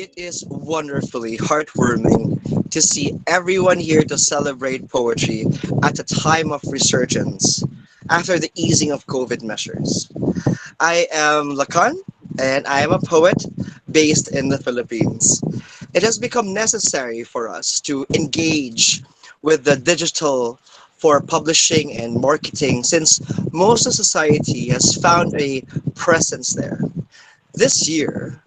It is wonderfully heartwarming to see everyone here to celebrate poetry at a time of resurgence after the easing of COVID measures. I am Lakan, and I am a poet based in the Philippines. It has become necessary for us to engage with the digital for publishing and marketing since most of society has found a presence there. This year,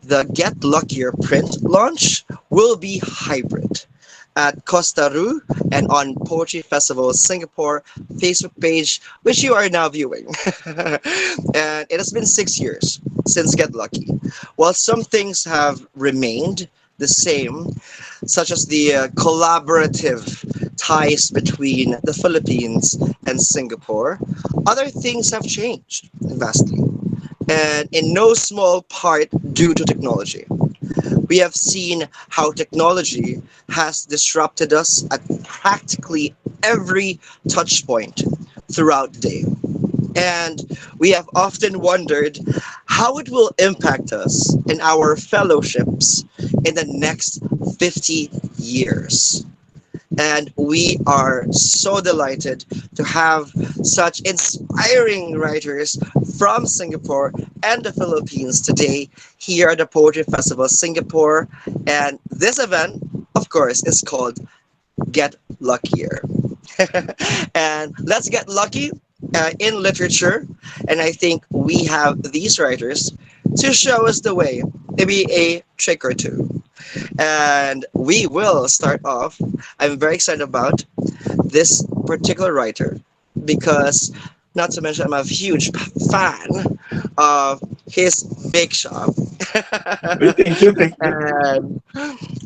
the Get Luckier print launch will be hybrid at Costa Ru and on Poetry Festival Singapore Facebook page, which you are now viewing. And it has been 6 years since Get Lucky. While some things have remained the same, such as the collaborative ties between the Philippines and Singapore, other things have changed vastly, and in no small part due to technology. We have seen how technology has disrupted us at practically every touch point throughout the day. And we have often wondered how it will impact us in our fellowships in the next 50 years. And we are so delighted to have such inspiring writers from Singapore and the Philippines today here at the Poetry Festival Singapore. And this event, of course, is called Get Luckier. And let's get lucky in literature. And I think we have these writers to show us the way, maybe a trick or two. And we will start off. I'm very excited about this particular writer because, not to mention, I'm a huge fan of his bake shop. Thank you, thank you. And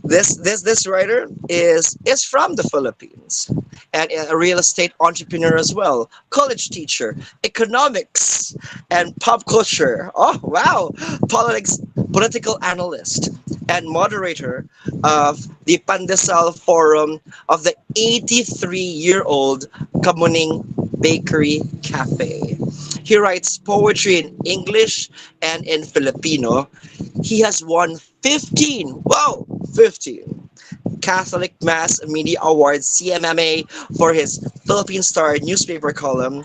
this writer is from the Philippines and a real estate entrepreneur as well, college teacher, economics and pop culture. Oh wow, political analyst and moderator of the Pandesal Forum of the 83-year-old Kamuning Bakery Cafe. He writes poetry in English and in Filipino. He has won 15, wow, 15 Catholic Mass Media Awards CMMA for his Philippine Star newspaper column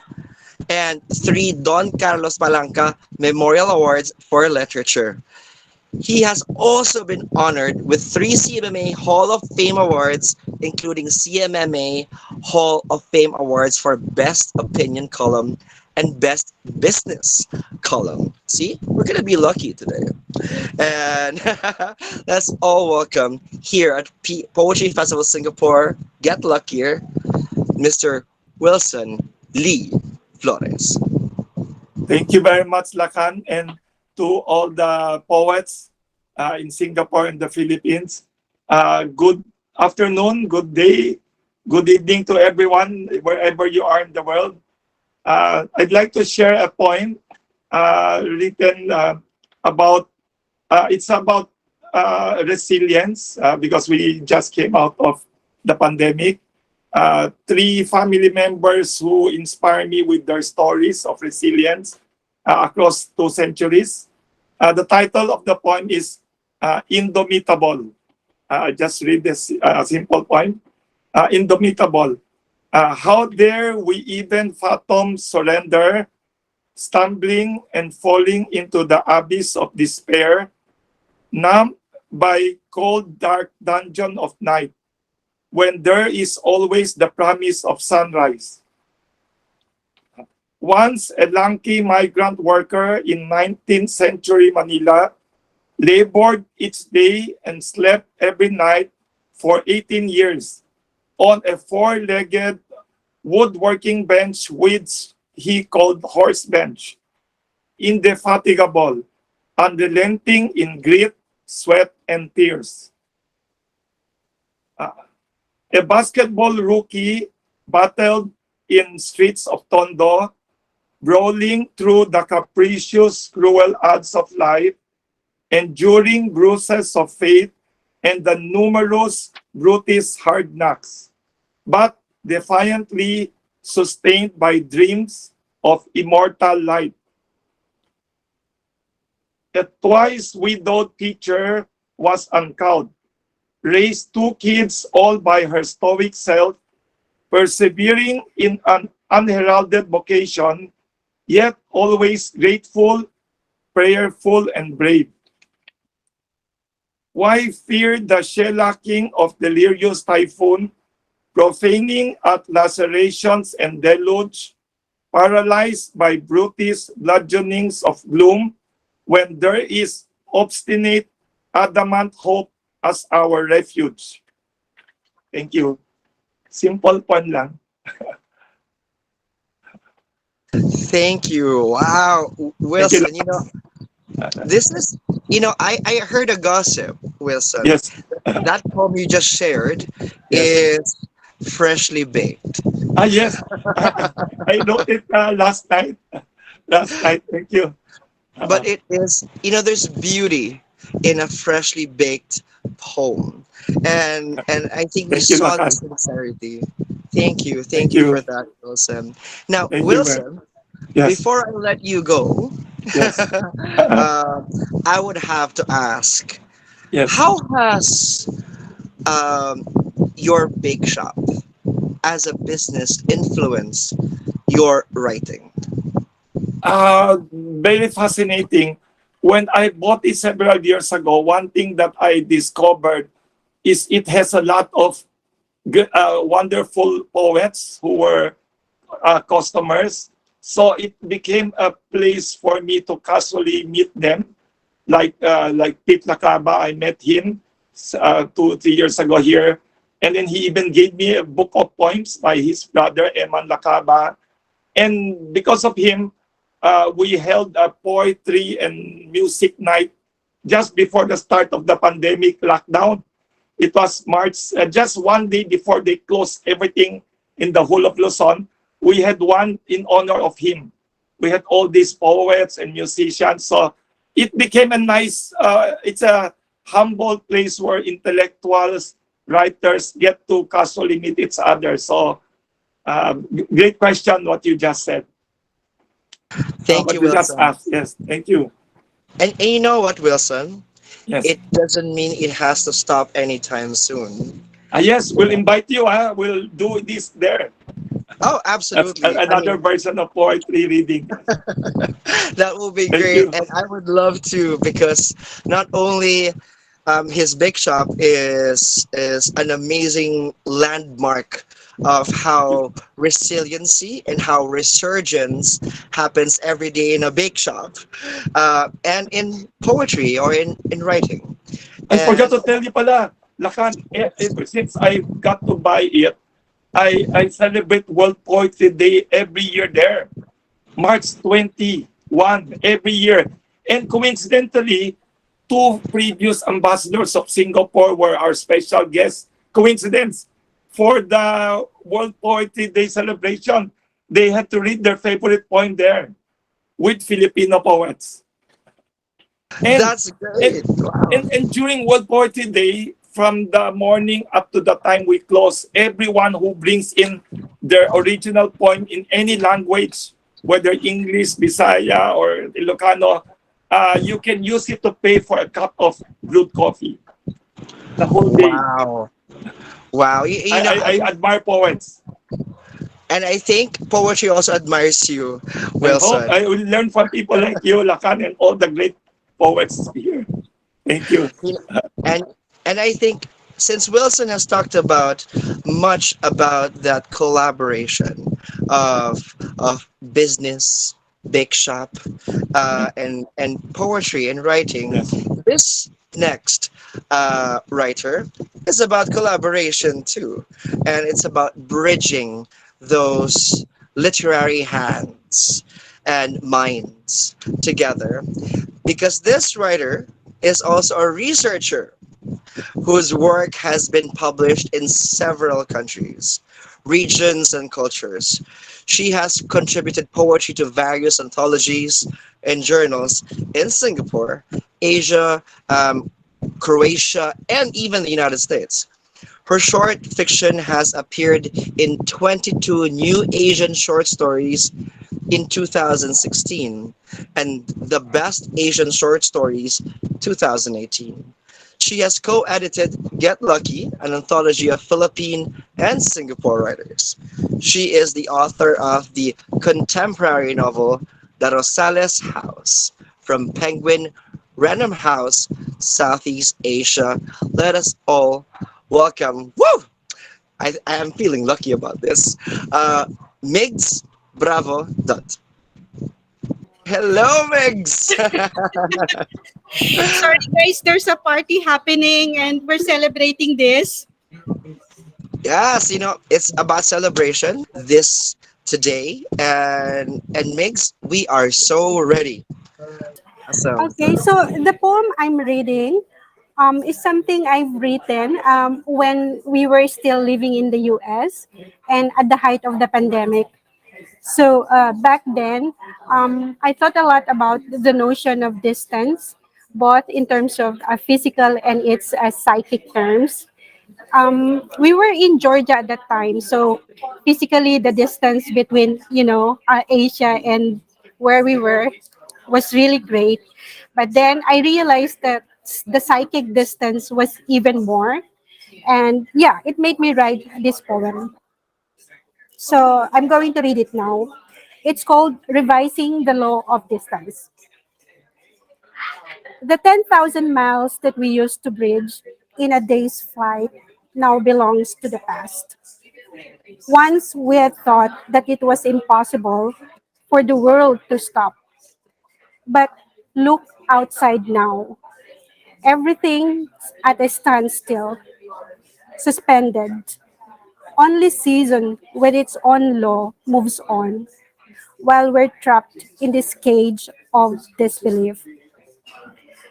and 3 Don Carlos Palanca Memorial Awards for literature. He has also been honored with 3 CMMA Hall of Fame Awards, including CMMA Hall of Fame Awards for Best Opinion Column and Best Business Column. See, we're going to be lucky today. And let's all welcome here at Poetry Festival Singapore, Get Luckier, Mr. Wilson Lee Flores. Thank you very much, Lakan, and to all the poets in Singapore and the Philippines. Good afternoon, good day, good evening to everyone, wherever you are in the world. I'd like to share a poem written about, it's about resilience because we just came out of the pandemic. 3 family members who inspire me with their stories of resilience across 2 centuries. The title of the poem is Indomitable. Just read this simple poem. Indomitable. How dare we even fathom surrender, stumbling and falling into the abyss of despair, numbed by cold, dark dungeon of night, when there is always the promise of sunrise. Once a lanky migrant worker in 19th century Manila, labored each day and slept every night for 18 years on a 4-legged woodworking bench which he called horse bench, indefatigable, unrelenting in grit, sweat, and tears. A basketball rookie battled in streets of Tondo, brawling through the capricious, cruel odds of life, enduring bruises of fate and the numerous brutish hard knocks, but defiantly sustained by dreams of immortal life. A twice widowed teacher was uncowed, raised two kids all by her stoic self, persevering in an unheralded vocation, yet always grateful, prayerful, and brave. Why fear the shellacking of delirious typhoon, profaning at lacerations and deluge, paralyzed by brutish bludgeonings of gloom, when there is obstinate, adamant hope as our refuge? Thank you. Simple pun lang. Thank you. Wow, Thank you. Wilson, this is, I heard a gossip, Wilson. Yes. That poem you just shared Yes. is freshly baked. Yes. I wrote it last night. Last night. Thank you. But it is, there's beauty in a freshly baked poem. And I think we Thank you, saw the Lakan. sincerity. Thank you. Thank Thank you you. for that, Wilson. Now, Thank you, man. Wilson, Yes. before I let you go, Yes. uh, I would have to ask, Yes. how has um, your bake shop as a business influenced your writing? Very fascinating. When I bought it several years ago, one thing that I discovered is it has a lot of wonderful poets who were customers. So it became a place for me to casually meet them. Like Pete Lacaba, I met him 2 3 years ago here, and then he even gave me a book of poems by his brother Eman Lacaba. And because of him, we held a poetry and music night just before the start of the pandemic lockdown. It was March, just one day before they closed everything in the whole of Luzon. We had one in honor of him. We had all these poets and musicians. So it became a nice, it's a humble place where intellectuals, writers get to casually meet each other. So great question what you just said. Thank What you, you just Wilson. asked. Yes, thank you. And you know what, Wilson? Yes. It doesn't mean it has to stop anytime soon. Yes, we'll invite you. We'll do this there. Oh, That's absolutely. I another mean, version of poetry reading. that will be Thank great, you. and I would love to, because not only his bake shop is an amazing landmark of how resiliency and how resurgence happens every day in a bake shop, and in poetry or in writing. I forgot And to tell you pala, Lakan, ever since I got to buy it, I celebrate World Poetry Day every year there. March 21, every year. And coincidentally, two previous ambassadors of Singapore were our special guests. Coincidence. For the World Poetry Day celebration, they had to read their favorite poem there with Filipino poets. And that's and great. Wow. and during World Poetry Day, from the morning up to the time we close, everyone who brings in their original poem in any language, whether English, Bisaya, or Ilocano, you can use it to pay for a cup of brewed coffee the whole day. Wow. Wow. I admire poets. And I think poetry also admires you, I hope Wilson. I will learn from people like you, Lacan, and all the great poets here. Thank you. You know, and and I think, since Wilson has talked about much about that collaboration of business, big shop, Yes. and poetry and writing, Yes. this next writer is about collaboration too, and it's about bridging those literary hands and minds together, because this writer is also a researcher whose work has been published in several countries, regions, and cultures. She has contributed poetry to various anthologies and journals in Singapore, Asia, Croatia, and even the United States. Her short fiction has appeared in 22 new Asian short stories in 2016 and the Best Asian Short Stories 2018. She has co-edited Get Lucky, an anthology of Philippine and Singapore writers. She is the author of the contemporary novel The Rosales House from Penguin Random House, Southeast Asia. Let us all welcome. Woo! I am feeling lucky about this. Uh, Migs Bravo-Dutt. Hello, Migs. Sorry guys, there's a party happening and we're celebrating this. Yes, it's about celebration this today, and Migs, we are so ready. Awesome. Okay, so the poem I'm reading is something I've written when we were still living in the US and at the height of the pandemic. So back then, I thought a lot about the notion of distance, both in terms of physical and its psychic terms. We were in Georgia at that time, so physically the distance between Asia and where we were was really great. But then I realized that the psychic distance was even more, and yeah, it made me write this poem. So I'm going to read it now. It's called Revising the Law of Distance. The 10,000 miles that we used to bridge in a day's flight now belongs to the past. Once we had thought that it was impossible for the world to stop. But look outside now. Everything's at a standstill, suspended. Only season with its own law moves on, while we're trapped in this cage of disbelief.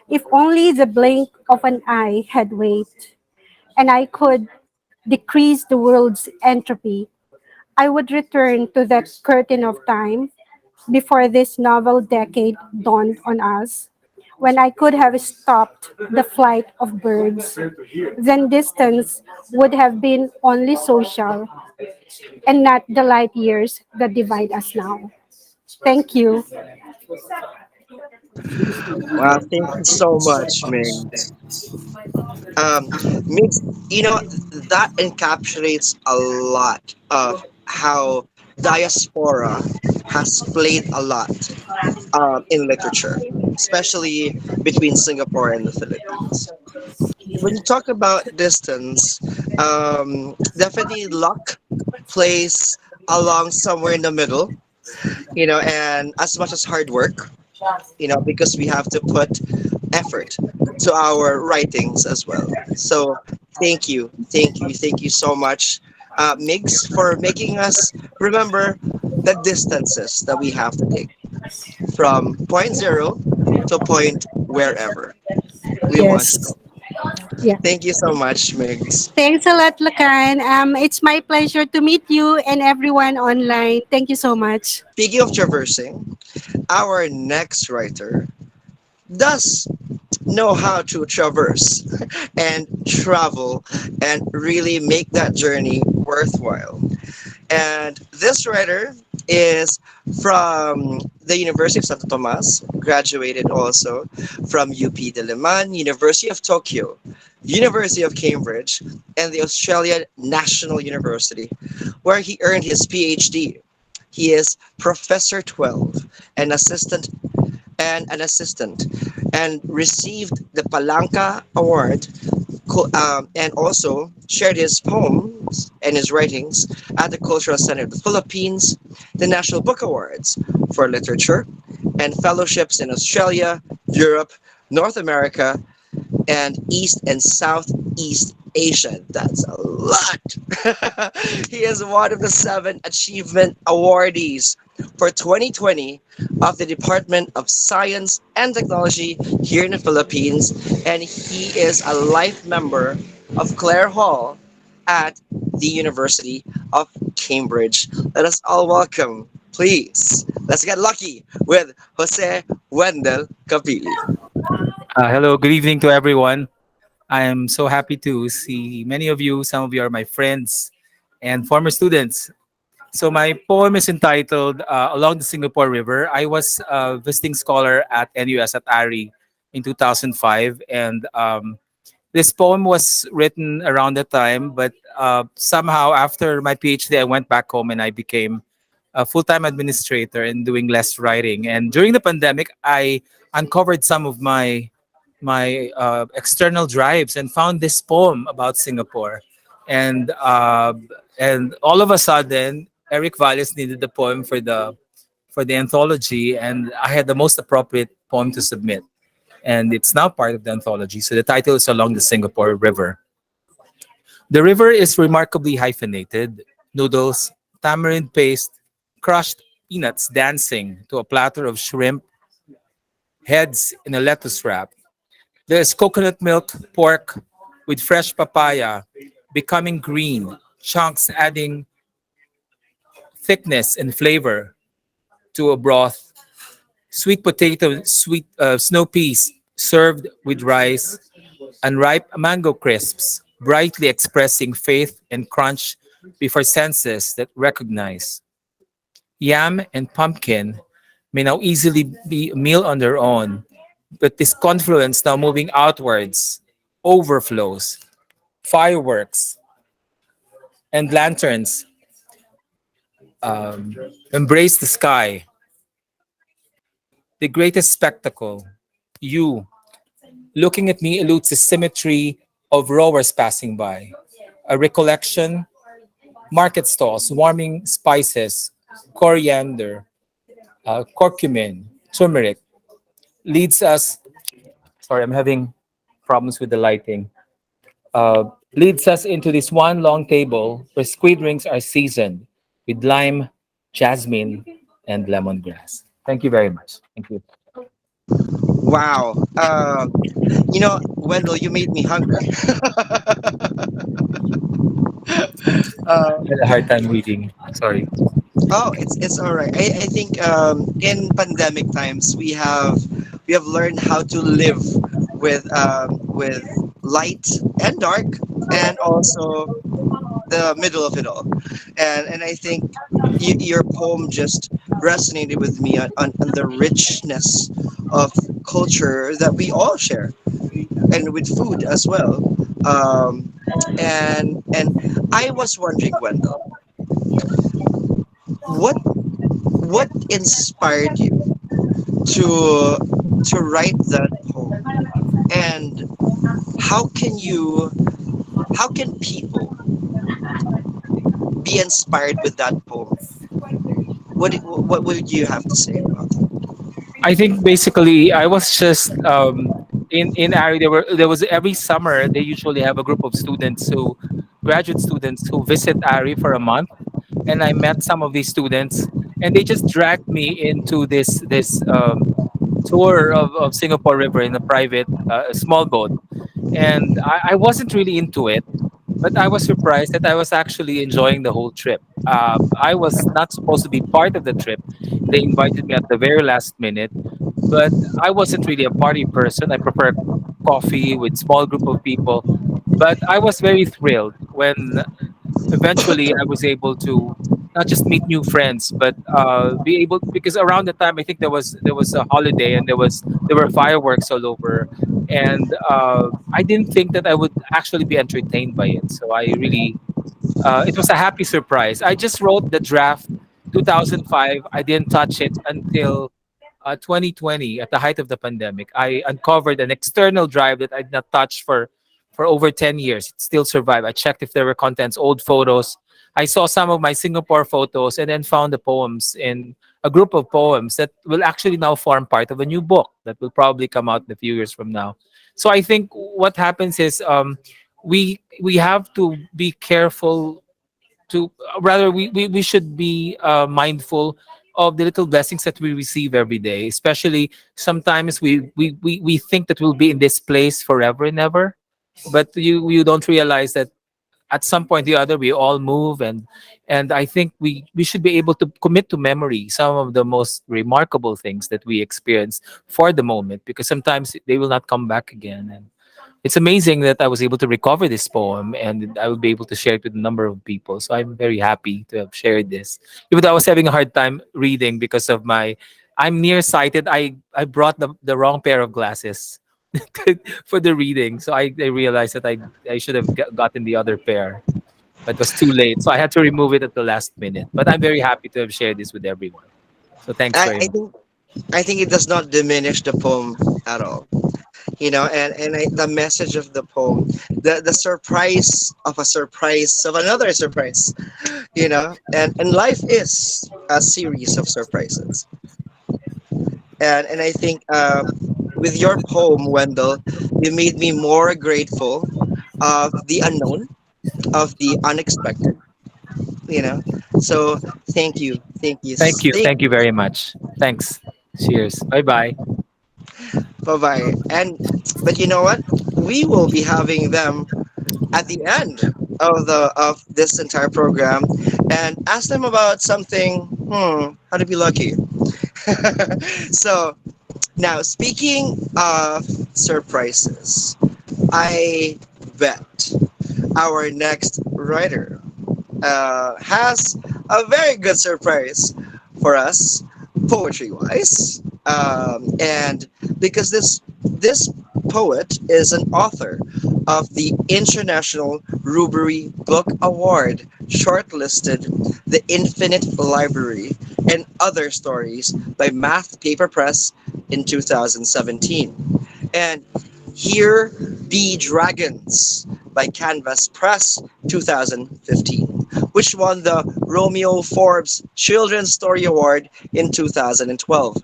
If only the blink of an eye had weight, and I could decrease the world's entropy, I would return to that curtain of time before this novel decade dawned on us, when I could have stopped the flight of birds. Then distance would have been only social and not the light years that divide us now. Thank you. Wow, thank you so much, Migs. Um, Migs, that encapsulates a lot of how diaspora has played a lot in literature, especially between Singapore and the Philippines. When you talk about distance, definitely luck plays along somewhere in the middle, and as much as hard work, because we have to put effort to our writings as well. So thank you so much, Migs, for making us remember the distances that we have to take from point zero to point wherever we want to Yes. go. Yeah. Thank you so much, Migs. Thanks a lot, Lakan. It's my pleasure to meet you and everyone online. Thank you so much. Speaking of traversing, our next writer does know how to traverse and travel and really make that journey worthwhile. And this writer is from the University of Santo Tomas, graduated also from UP Diliman, University of Tokyo, University of Cambridge, and the Australian National University, where he earned his PhD. He is Professor 12 and an assistant, and received the Palanca Award, and also shared his poems and his writings at the Cultural Center of the Philippines, the National Book Awards for Literature, and fellowships in Australia, Europe, North America, and East and Southeast Asia. That's a lot. He is one of the 7 achievement awardees for 2020 of the Department of Science and Technology here in the Philippines, and he is a life member of Clare Hall at the University of Cambridge. Let us all welcome, please. Let's get lucky with Jose Wendell Capili. Hello, good evening to everyone. I am so happy to see many of you. Some of you are my friends and former students. So my poem is entitled "Along the Singapore River." I was a visiting scholar at NUS at ARI in 2005, and this poem was written around that time. But somehow, after my PhD, I went back home and I became a full-time administrator and doing less writing. And during the pandemic, I uncovered some of my external drives and found this poem about Singapore. And and all of a sudden, Eric Valles needed the poem for the anthology, and I had the most appropriate poem to submit. And it's now part of the anthology. So the title is Along the Singapore River. The river is remarkably hyphenated: noodles, tamarind paste, crushed peanuts dancing to a platter of shrimp, heads in a lettuce wrap. There's coconut milk pork with fresh papaya becoming green, chunks adding thickness and flavor to a broth. Sweet potato, sweet snow peas served with rice, unripe mango crisps, brightly expressing faith and crunch before senses that recognize. Yam and pumpkin may now easily be a meal on their own, but this confluence now moving outwards overflows. Fireworks and lanterns um, embrace the sky. The greatest spectacle. You, looking at me, eludes the symmetry of rowers passing by. A recollection, market stalls, warming spices, coriander, curcumin, turmeric, leads us. Sorry, I'm having problems with the lighting. Leads us into this one long table where squid rings are seasoned with lime, jasmine, and lemongrass. Thank you very much. Thank you. Wow. Wendell, you made me hungry. uh, I had a hard time reading. Sorry. oh, it's all right. I think in pandemic times we have learned how to live with light and dark, and also the middle of it all. And I think your poem just resonated with me on the richness of culture that we all share, and with food as well. Um, and I was wondering, Wendell, what inspired you to write that poem, and how can you how can people be inspired with that poem? What would you have to say about that? I think basically I was just in Ari. There was every summer they usually have a group of students who graduate students who visit Ari for a month, and I met some of these students, and they just dragged me into this tour of Singapore River in a private small boat, and I wasn't really into it, but I was surprised that I was actually enjoying the whole trip. I was not supposed to be part of the trip. They invited me at the very last minute, but I wasn't really a party person. I prefer coffee with small group of people. But I was very thrilled when eventually I was able to not just meet new friends, but be able, because around the time I think there was a holiday and there were fireworks all over, and I didn't think that I would actually be entertained by it. So I really it was a happy surprise. I just wrote the draft 2005. I didn't touch it until 2020 at the height of the pandemic. I uncovered an external drive that I'd not touched for over 10 years. It still survived. I checked if there were contents, old photos. I saw some of my Singapore photos and then found the poems in a group of poems that will actually now form part of a new book that will probably come out in a few years from now. So I think what happens is we have to be careful to rather we should be mindful of the little blessings that we receive every day, especially sometimes we think that we'll be in this place forever and ever, but you don't realize that at some point or the other we all move, and I think we should be able to commit to memory some of the most remarkable things that we experience for the moment, because sometimes they will not come back again. And it's amazing that I was able to recover this poem and I will be able to share it with a number of people. So I'm very happy to have shared this. Even though I was having a hard time reading because of I'm nearsighted. I brought the wrong pair of glasses for the reading. So I realized that I should have gotten the other pair, but it was too late. So I had to remove it at the last minute. But I'm very happy to have shared this with everyone. So thanks I, very I much. think I think it does not diminish the poem at all. The message of the poem, the surprise of a surprise of another surprise, and life is a series of surprises. And I think with your poem, Wendell, you made me more grateful of the unknown, of the unexpected. You know, so thank you, Thank you. thank Thank you very much. Thanks. Cheers. Bye bye. bye bye. And but you know what? We will be having them at the end of this entire program and ask them about something. How to be lucky. So now, speaking of surprises, I bet our next writer has a very good surprise for us, poetry wise. And because this poet is an author of the International Rubery Book Award, shortlisted The Infinite Library and Other Stories by Math Paper Press in 2017. And Here Be Dragons by Canvas Press 2015, which won the Romeo Forbes Children's Story Award in 2012.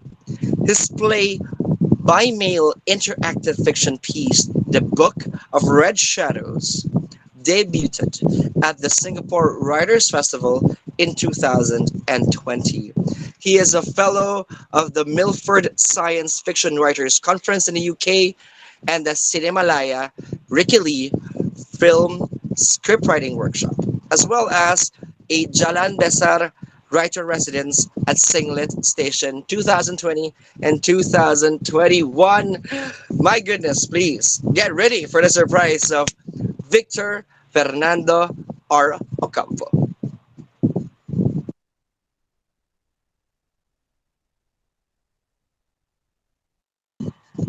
His play by mail interactive fiction piece, The Book of Red Shadows, debuted at the Singapore Writers' Festival in 2020. He is a fellow of the Milford Science Fiction Writers Conference in the UK and the Cinemalaya Ricky Lee Film Scriptwriting Workshop, as well as a Jalan Besar Writer Residence at Singlet Station 2020 and 2021. My goodness, please get ready for the surprise of Victor Fernando R. Ocampo.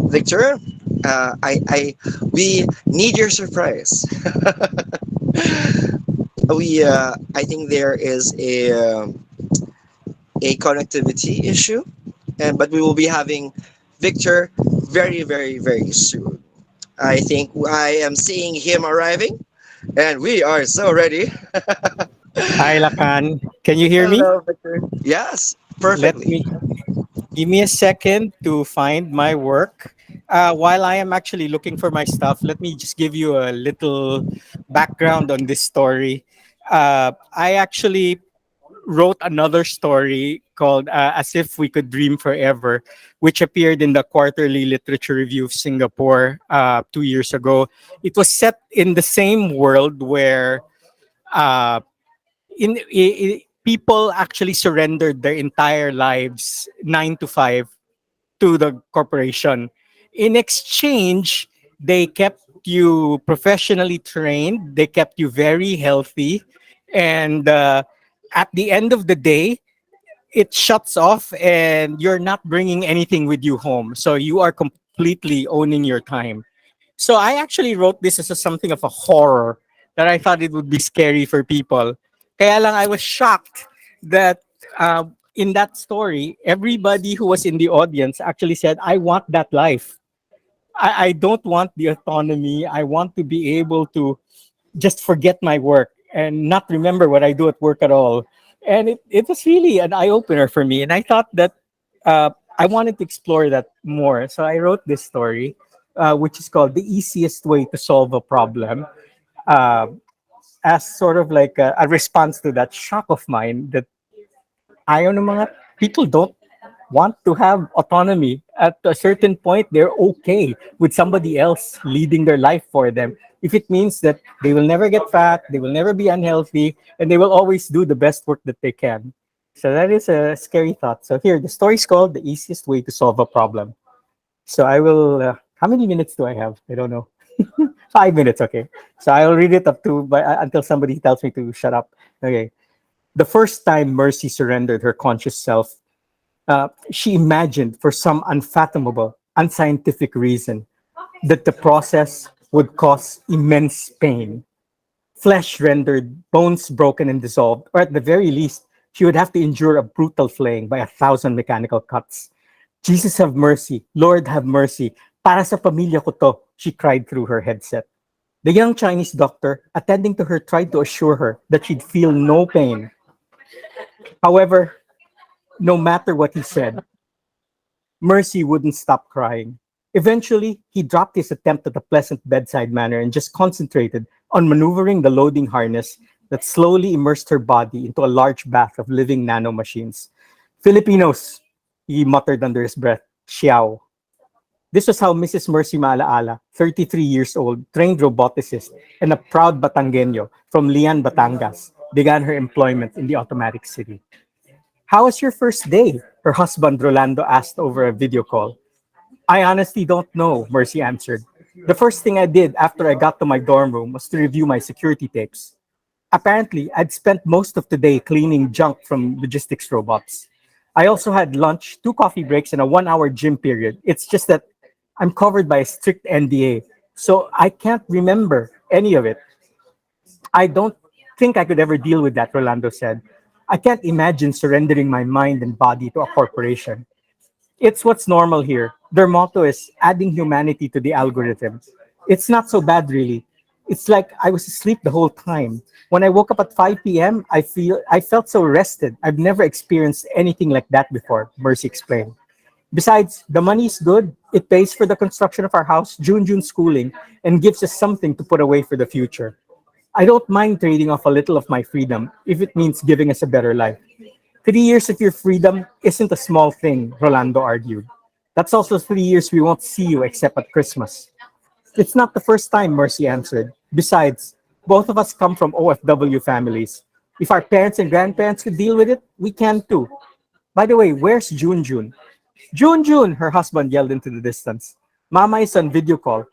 Victor, we need your surprise. I think there is a connectivity issue, and but we will be having Victor very, very, very soon. I think I am seeing him arriving, and we are so ready. Hi, Lakan. Can you hear me? Hello, Victor. Yes, Let perfectly. me give me a second to find my work. While I am actually looking for my stuff, let me just give you a little background on this story. I actually wrote another story called As If We Could Dream Forever, which appeared in the Quarterly Literature Review of Singapore 2 years ago. It was set in the same world where uh, people actually surrendered their entire lives 9 to 5 to the corporation. In exchange, they kept you professionally trained, they kept you very healthy, and at the end of the day, it shuts off and you're not bringing anything with you home. So you are completely owning your time. So I actually wrote this as something of a horror that I thought it would be scary for people. Kaya lang I was shocked that in that story, everybody who was in the audience actually said, I want that life. I don't want the autonomy. I want to be able to just forget my work and not remember what I do at work at all. And it was really an eye opener for me. And I thought that I wanted to explore that more. So I wrote this story, which is called The Easiest Way to Solve a Problem, uh, as sort of like a response to that shock of mine that ayaw ng mga people don't want to have autonomy. At a certain point, they're okay with somebody else leading their life for them. If it means that they will never get fat, they will never be unhealthy, and they will always do the best work that they can. So that is a scary thought. So here, the story is called The Easiest Way to Solve a Problem. So I will, how many minutes do I have? I don't know. 5 minutes, okay. So I'll read it up to until somebody tells me to shut up. Okay. The first time Mercy surrendered her conscious self, she imagined for some unfathomable, unscientific reason that the process would cause immense pain. Flesh rendered, bones broken and dissolved, or at the very least, she would have to endure a brutal flaying by 1,000 mechanical cuts. Jesus have mercy, Lord have mercy, para sa pamilya ko to, she cried through her headset. The young Chinese doctor attending to her tried to assure her that she'd feel no pain. However, no matter what he said, Mercy wouldn't stop crying. Eventually, he dropped his attempt at a pleasant bedside manner and just concentrated on maneuvering the loading harness that slowly immersed her body into a large bath of living nanomachines. Filipinos, he muttered under his breath, Xiao. This was how Mrs. Mercy Maalaala, 33 years old, trained roboticist, and a proud Batangueño from Lian, Batangas, began her employment in the automatic city. How was your first day? Her husband Rolando asked over a video call. I honestly don't know, Mercy answered. The first thing I did after I got to my dorm room was to review my security tapes. Apparently, I'd spent most of the day cleaning junk from logistics robots. I also had lunch, 2 coffee breaks, and a 1 hour gym period. It's just that I'm covered by a strict NDA, so I can't remember any of it. I don't think I could ever deal with that, Rolando said. I can't imagine surrendering my mind and body to a corporation. It's what's normal here. Their motto is adding humanity to the algorithm. It's not so bad, really. It's like I was asleep the whole time. When I woke up at 5 p.m., I felt so rested. I've never experienced anything like that before, Mercy explained. Besides, the money is good. It pays for the construction of our house, June schooling, and gives us something to put away for the future. I don't mind trading off a little of my freedom if it means giving us a better life. 3 years of your freedom isn't a small thing, Rolando argued. That's also 3 years we won't see you except at Christmas. It's not the first time, Mercy answered. Besides, both of us come from OFW families. If our parents and grandparents could deal with it, we can too. By the way, where's June? June, her husband yelled into the distance. Mama is on video call.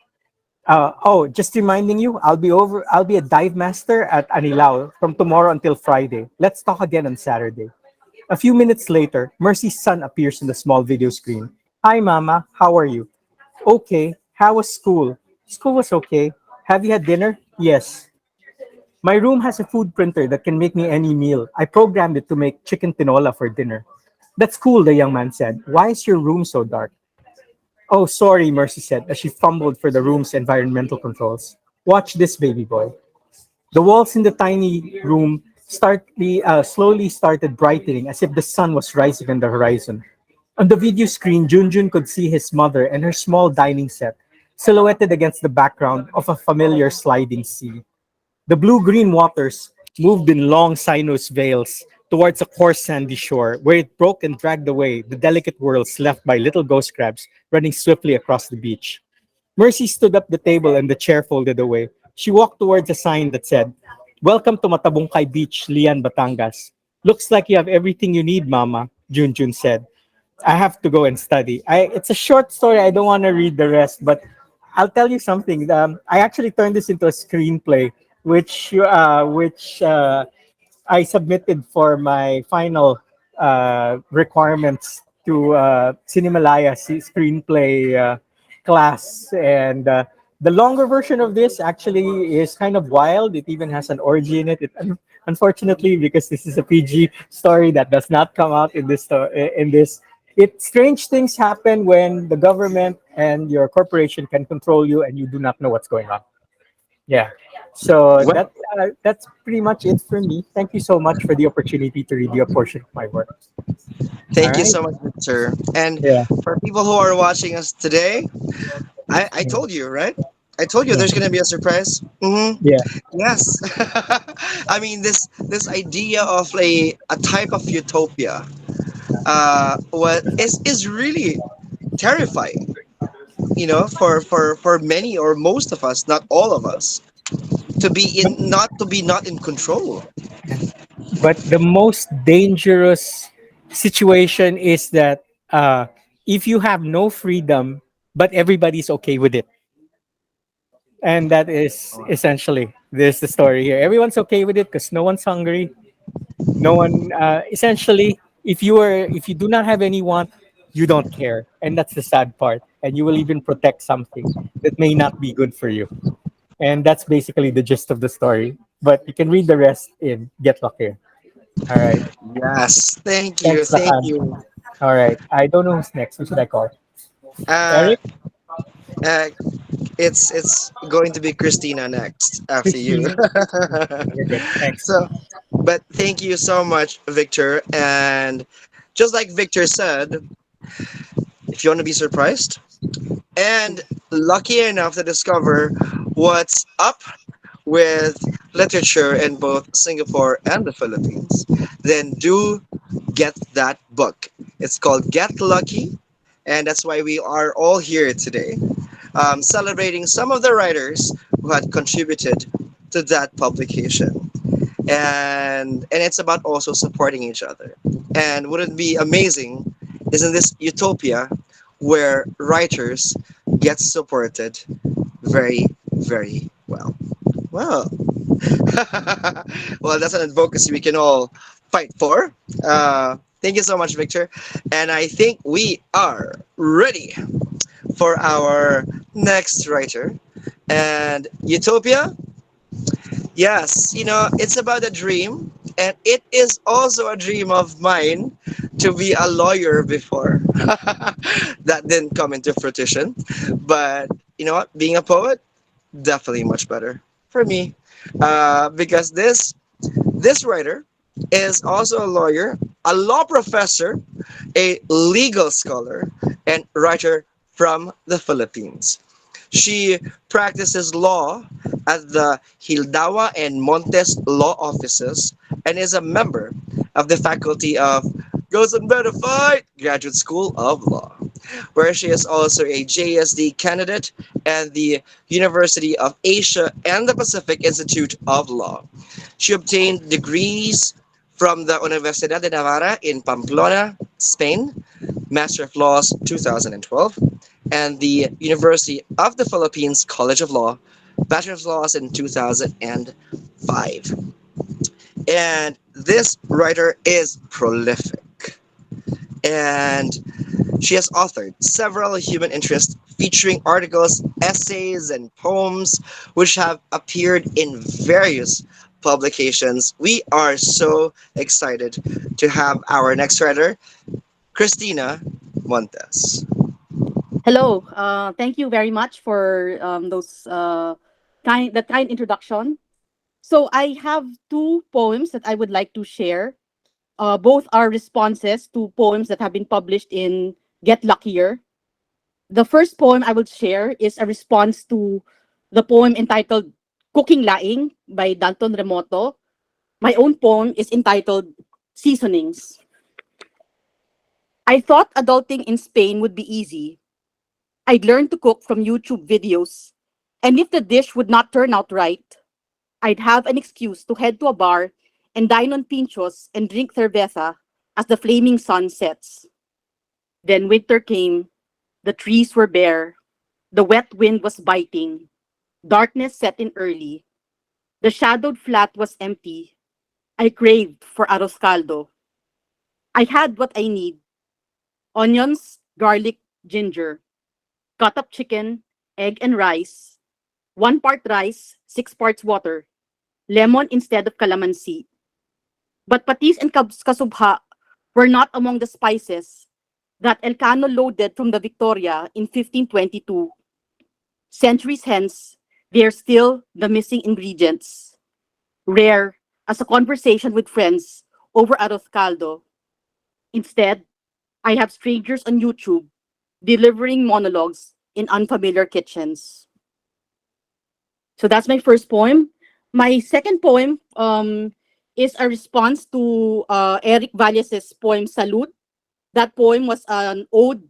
Oh, just reminding you, I'll be a dive master at Anilao from tomorrow until Friday. Let's talk again on Saturday. A few minutes later, Mercy's son appears on the small video screen. Hi, Mama. How are you? Okay. How was school? School was okay. Have you had dinner? Yes. My room has a food printer that can make me any meal. I programmed it to make chicken tinola for dinner. That's cool, the young man said. Why is your room so dark? Oh, sorry, Mercy said as she fumbled for the room's environmental controls. Watch this, baby boy. The walls in the tiny room slowly started brightening as if the sun was rising on the horizon. On the video screen, Junjun could see his mother and her small dining set, silhouetted against the background of a familiar sliding sea. The blue-green waters moved in long sinuous veils towards a coarse sandy shore, where it broke and dragged away the delicate whirls left by little ghost crabs running swiftly across the beach. Mercy stood up the table and the chair folded away. She walked towards a sign that said, Welcome to Matabungkay Beach, Lian, Batangas. Looks like you have everything you need, Mama, Junjun said. I have to go and study. It's a short story. I don't want to read the rest, but I'll tell you something. I actually turned this into a screenplay, which I submitted for my final requirements to Cinemalaya screenplay class. And the longer version of this actually is kind of wild. It even has an orgy in it. Unfortunately, because this is a PG story that does not come out in this. Strange things happen when the government and your corporation can control you and you do not know what's going on. Yeah. So Well, that's pretty much it for me. Thank you so much for the opportunity to read you a portion of my work. All thank you right. so much, sir. And Yeah. for people who are watching us today, I Yeah. told you, right? I told you Yeah. there's gonna be a surprise. Mm-hmm. Yeah. Yes. I mean this idea of a type of utopia, what is really terrifying. You know, for many or most of us, not all of us, But, to be not in control. but the most dangerous situation is that if you have no freedom, but everybody's okay with it. And that is essentially this the story here. Everyone's okay with it because no one's hungry. No one essentially if you do not have any want, you don't care. And that's the sad part. And you will even protect something that may not be good for you. And that's basically the gist of the story. But you can read the rest in Get Luckier. All right. Yes, Thanks, thank Lakan. you. All right. I don't know who's next. Who should I call? Uh, Eric? uh, it's going to be Christina next after you. Christina? Very good. Thanks. So, but thank you so much, Victor. And just like Victor said, if you want to be surprised and lucky enough to discover what's up with literature in both Singapore and the Philippines, then do get that book. It's called Get Lucky, and that's why we are all here today, celebrating some of the writers who had contributed to that publication. And it's about also supporting each other. And would it be amazing? Isn't this utopia where writers get supported very, very well? Well, well, that's an advocacy we can all fight for. Thank you so much, Victor. And I think we are ready for our next writer. And Utopia, yes, it's about a dream. And it is also a dream of mine to be a lawyer before. That didn't come into fruition. But you know what? Being a poet, definitely much better for me. Because this writer is also a lawyer, a law professor, a legal scholar, and writer from the Philippines. She practices law at the Hildawa and Montes law offices and is a member of the faculty of Goes and Better Fight Graduate School of Law, where she is also a JSD candidate and the University of Asia and the Pacific Institute of Law. She obtained degrees from the Universidad de Navarra in Pamplona, Spain, Master of Laws 2012, and the University of the Philippines College of Law, Bachelor of Laws in 2005. And this writer is prolific. And she has authored several human interest featuring articles, essays, and poems which have appeared in various publications. We are so excited to have our next writer, Cristina Montes. Hello. Thank you very much for those kind introduction. So I have two poems that I would like to share. Both are responses to poems that have been published in Get Luckier. The first poem I will share is a response to the poem entitled Cooking Laing by Dalton Remoto. My own poem is entitled Seasonings. I thought adulting in Spain would be easy. I'd learn to cook from YouTube videos. And if the dish would not turn out right, I'd have an excuse to head to a bar and dine on pinchos and drink cerveza as the flaming sun sets. Then winter came, the trees were bare, the wet wind was biting, darkness set in early, the shadowed flat was empty. I craved for arroz caldo. I had what I need: onions, garlic, ginger, cut up chicken, egg and rice, 1 part rice, 6 parts water, lemon instead of calamansi. But patis and kasubha were not among the spices that Elcano loaded from the Victoria in 1522. Centuries hence, they are still the missing ingredients, rare as a conversation with friends over arroz caldo. Instead, I have strangers on YouTube delivering monologues in unfamiliar kitchens. So that's my first poem. My second poem is a response to Eric Valles' poem Salud. That poem was an ode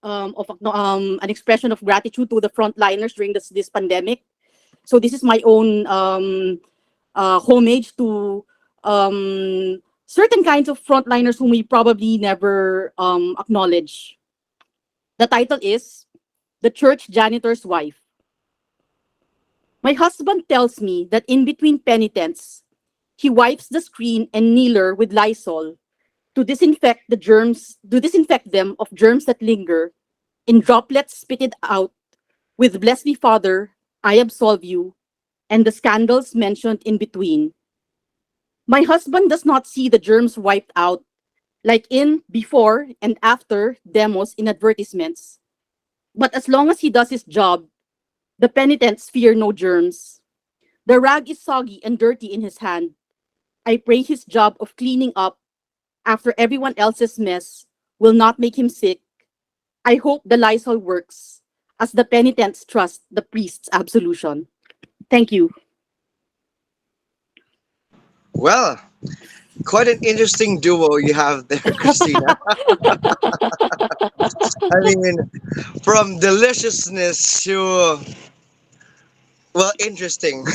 of an expression of gratitude to the frontliners during this pandemic. So this is my own homage to certain kinds of frontliners whom we probably never acknowledge. The title is The Church Janitor's Wife. My husband tells me that in between penitents, he wipes the screen and kneeler with Lysol to disinfect them of germs that linger in droplets spitted out with bless me Father, I absolve you, and the scandals mentioned in between. My husband does not see the germs wiped out like in before and after demos in advertisements. But as long as he does his job, the penitents fear no germs. The rag is soggy and dirty in his hand. I pray his job of cleaning up after everyone else's mess will not make him sick. I hope the Lysol works as the penitents trust the priest's absolution. Thank you. Well, quite an interesting duo you have there, Christina. I mean, from deliciousness to, well, interesting.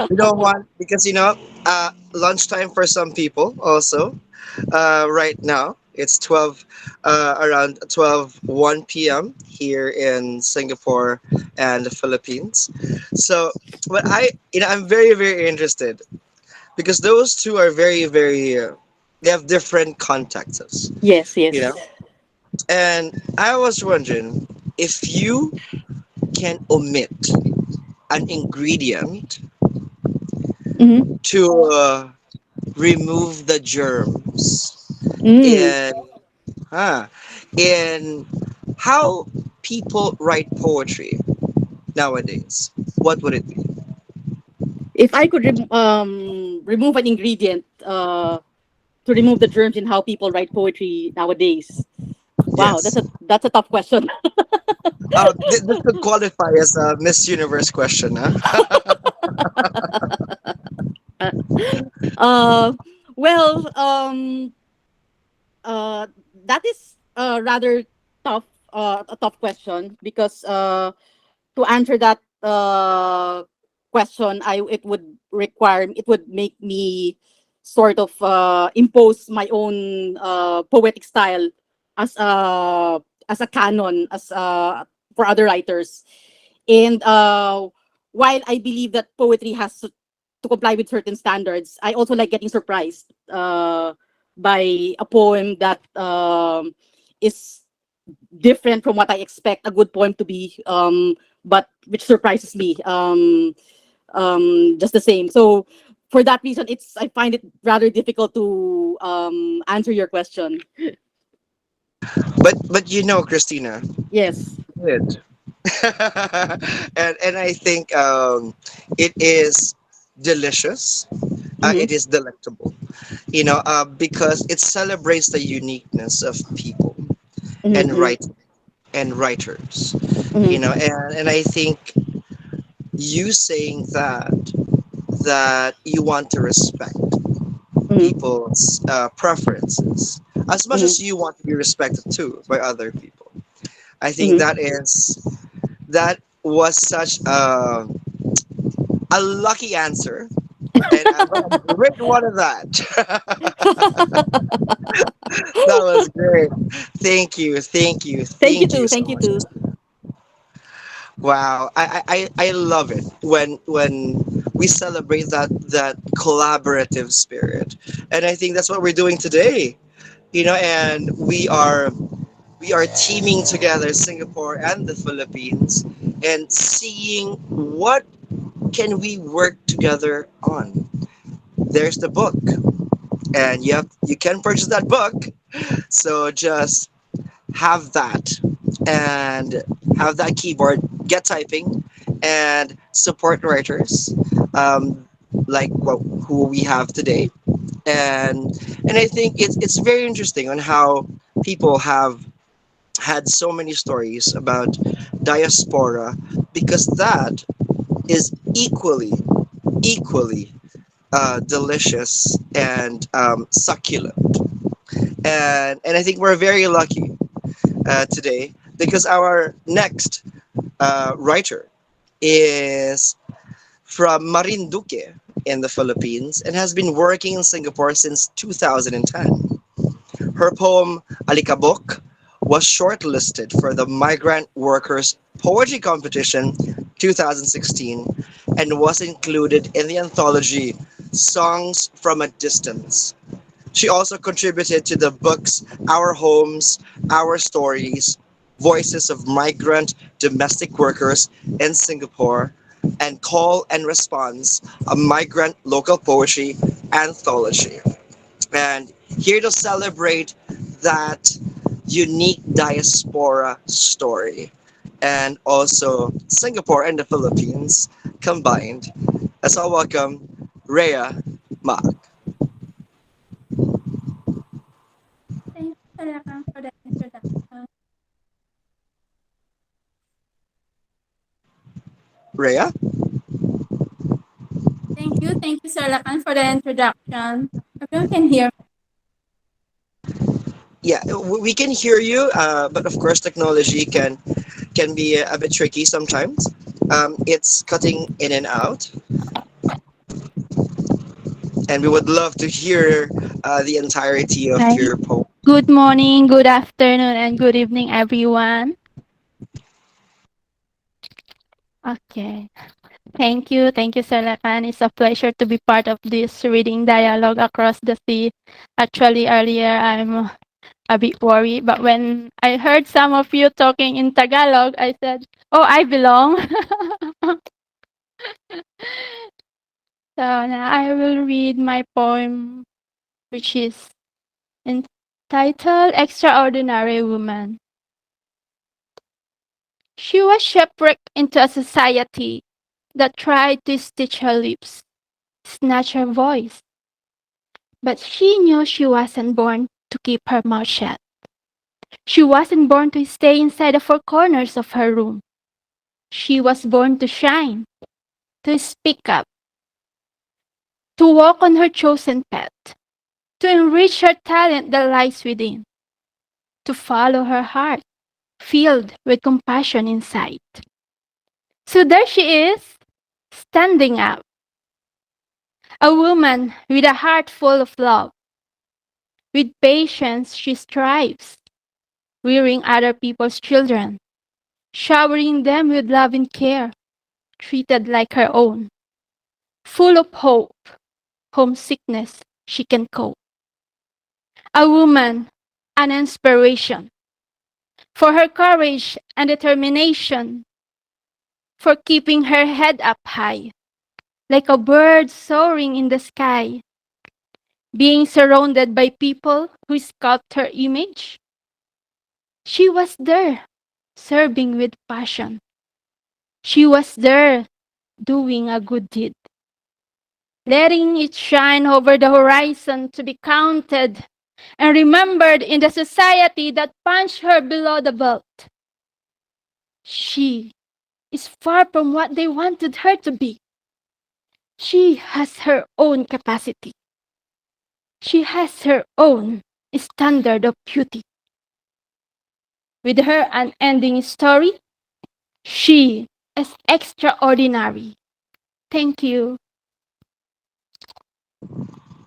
We don't want, because lunchtime for some people also. Right now it's 12, around 12:01 p.m. here in Singapore and the Philippines. So, but I'm very very interested because those two are very very. They have different contexts, Yes, you know. yes. And I was wondering if you can omit an ingredient Mm-hmm. to remove the germs Mm. in huh, in how people write poetry nowadays. What would it be? If I could remove an ingredient to remove the germs in how people write poetry nowadays, wow, Yes. that's a tough question. This could qualify as a Miss Universe question, huh? uh, well, uh, that is rather tough, a tough question because to answer that question, it would make me sort of impose my own poetic style as a canon as for other writers. And while I believe that poetry has to comply with certain standards, I also like getting surprised by a poem that is different from what I expect a good poem to be, but which surprises me just the same. So for that reason, I find it rather difficult to answer your question. But Christina, Yes. good. And I think it is delicious. Mm-hmm. It is delectable. Because it celebrates the uniqueness of people and Mm-hmm. writers. Mm-hmm. And I think you saying that you want to respect Mm-hmm. people's preferences as much Mm-hmm. as you want to be respected too by other people. I think Mm-hmm. that was such a lucky answer, and a great one of that. That was great. Thank you, thank you, Thank you thank you too. so Thank you much. too. Wow, I love it when we celebrate that collaborative spirit, and I think that's what we're doing today. And we are teaming together, Singapore and the Philippines, and seeing what can we work together on. There's the book, and you can purchase that book. So just have that, and have that keyboard, get typing, and support writers, like who we have today. And I think it's very interesting on how people have had so many stories about diaspora, because that is equally delicious and succulent. And I think we're very lucky today, because our next writer is from Marinduque in the Philippines and has been working in Singapore since 2010. Her poem Alikabok was shortlisted for the Migrant Workers Poetry Competition 2016 and was included in the anthology Songs from a Distance. She also contributed to the books Our Homes, Our Stories, Voices of Migrant Domestic Workers in Singapore, and Call and Response, a migrant local poetry anthology. And here to celebrate that unique diaspora story and also Singapore and the Philippines combined. Let's all welcome Reah Maac. Thank you, Salakan, for the introduction. Reah? Thank you, Salakan, for the introduction. Everyone can hear me. Yeah, we can hear you, but of course technology can be a bit tricky sometimes. It's cutting in and out, and we would love to hear the entirety of Hi. your poem. Good morning, good afternoon, and good evening, everyone. Okay. Thank you, Salakan. It's a pleasure to be part of this reading dialogue across the sea. Actually, earlier I'm a bit worried, but when I heard some of you talking in Tagalog, I said, "Oh, I belong." So now I will read my poem, which is entitled Extraordinary Woman. She was shipwrecked into a society that tried to stitch her lips, snatch her voice, but she knew she wasn't born to keep her mouth shut. She wasn't born to stay inside the four corners of her room. She was born to shine, to speak up, to walk on her chosen path, to enrich her talent that lies within, to follow her heart, filled with compassion inside. So there she is, standing up, a woman with a heart full of love. With patience, she strives, rearing other people's children, showering them with love and care, treated like her own. Full of hope, homesickness, she can cope. A woman, an inspiration for her courage and determination, for keeping her head up high, like a bird soaring in the sky, being surrounded by people who sculpt her image. She was there, serving with passion. She was there, doing a good deed, letting it shine over the horizon to be counted and remembered in the society that punched her below the belt. She is far from what they wanted her to be. She has her own capacity. She has her own standard of beauty. With her unending story, she is extraordinary. Thank you.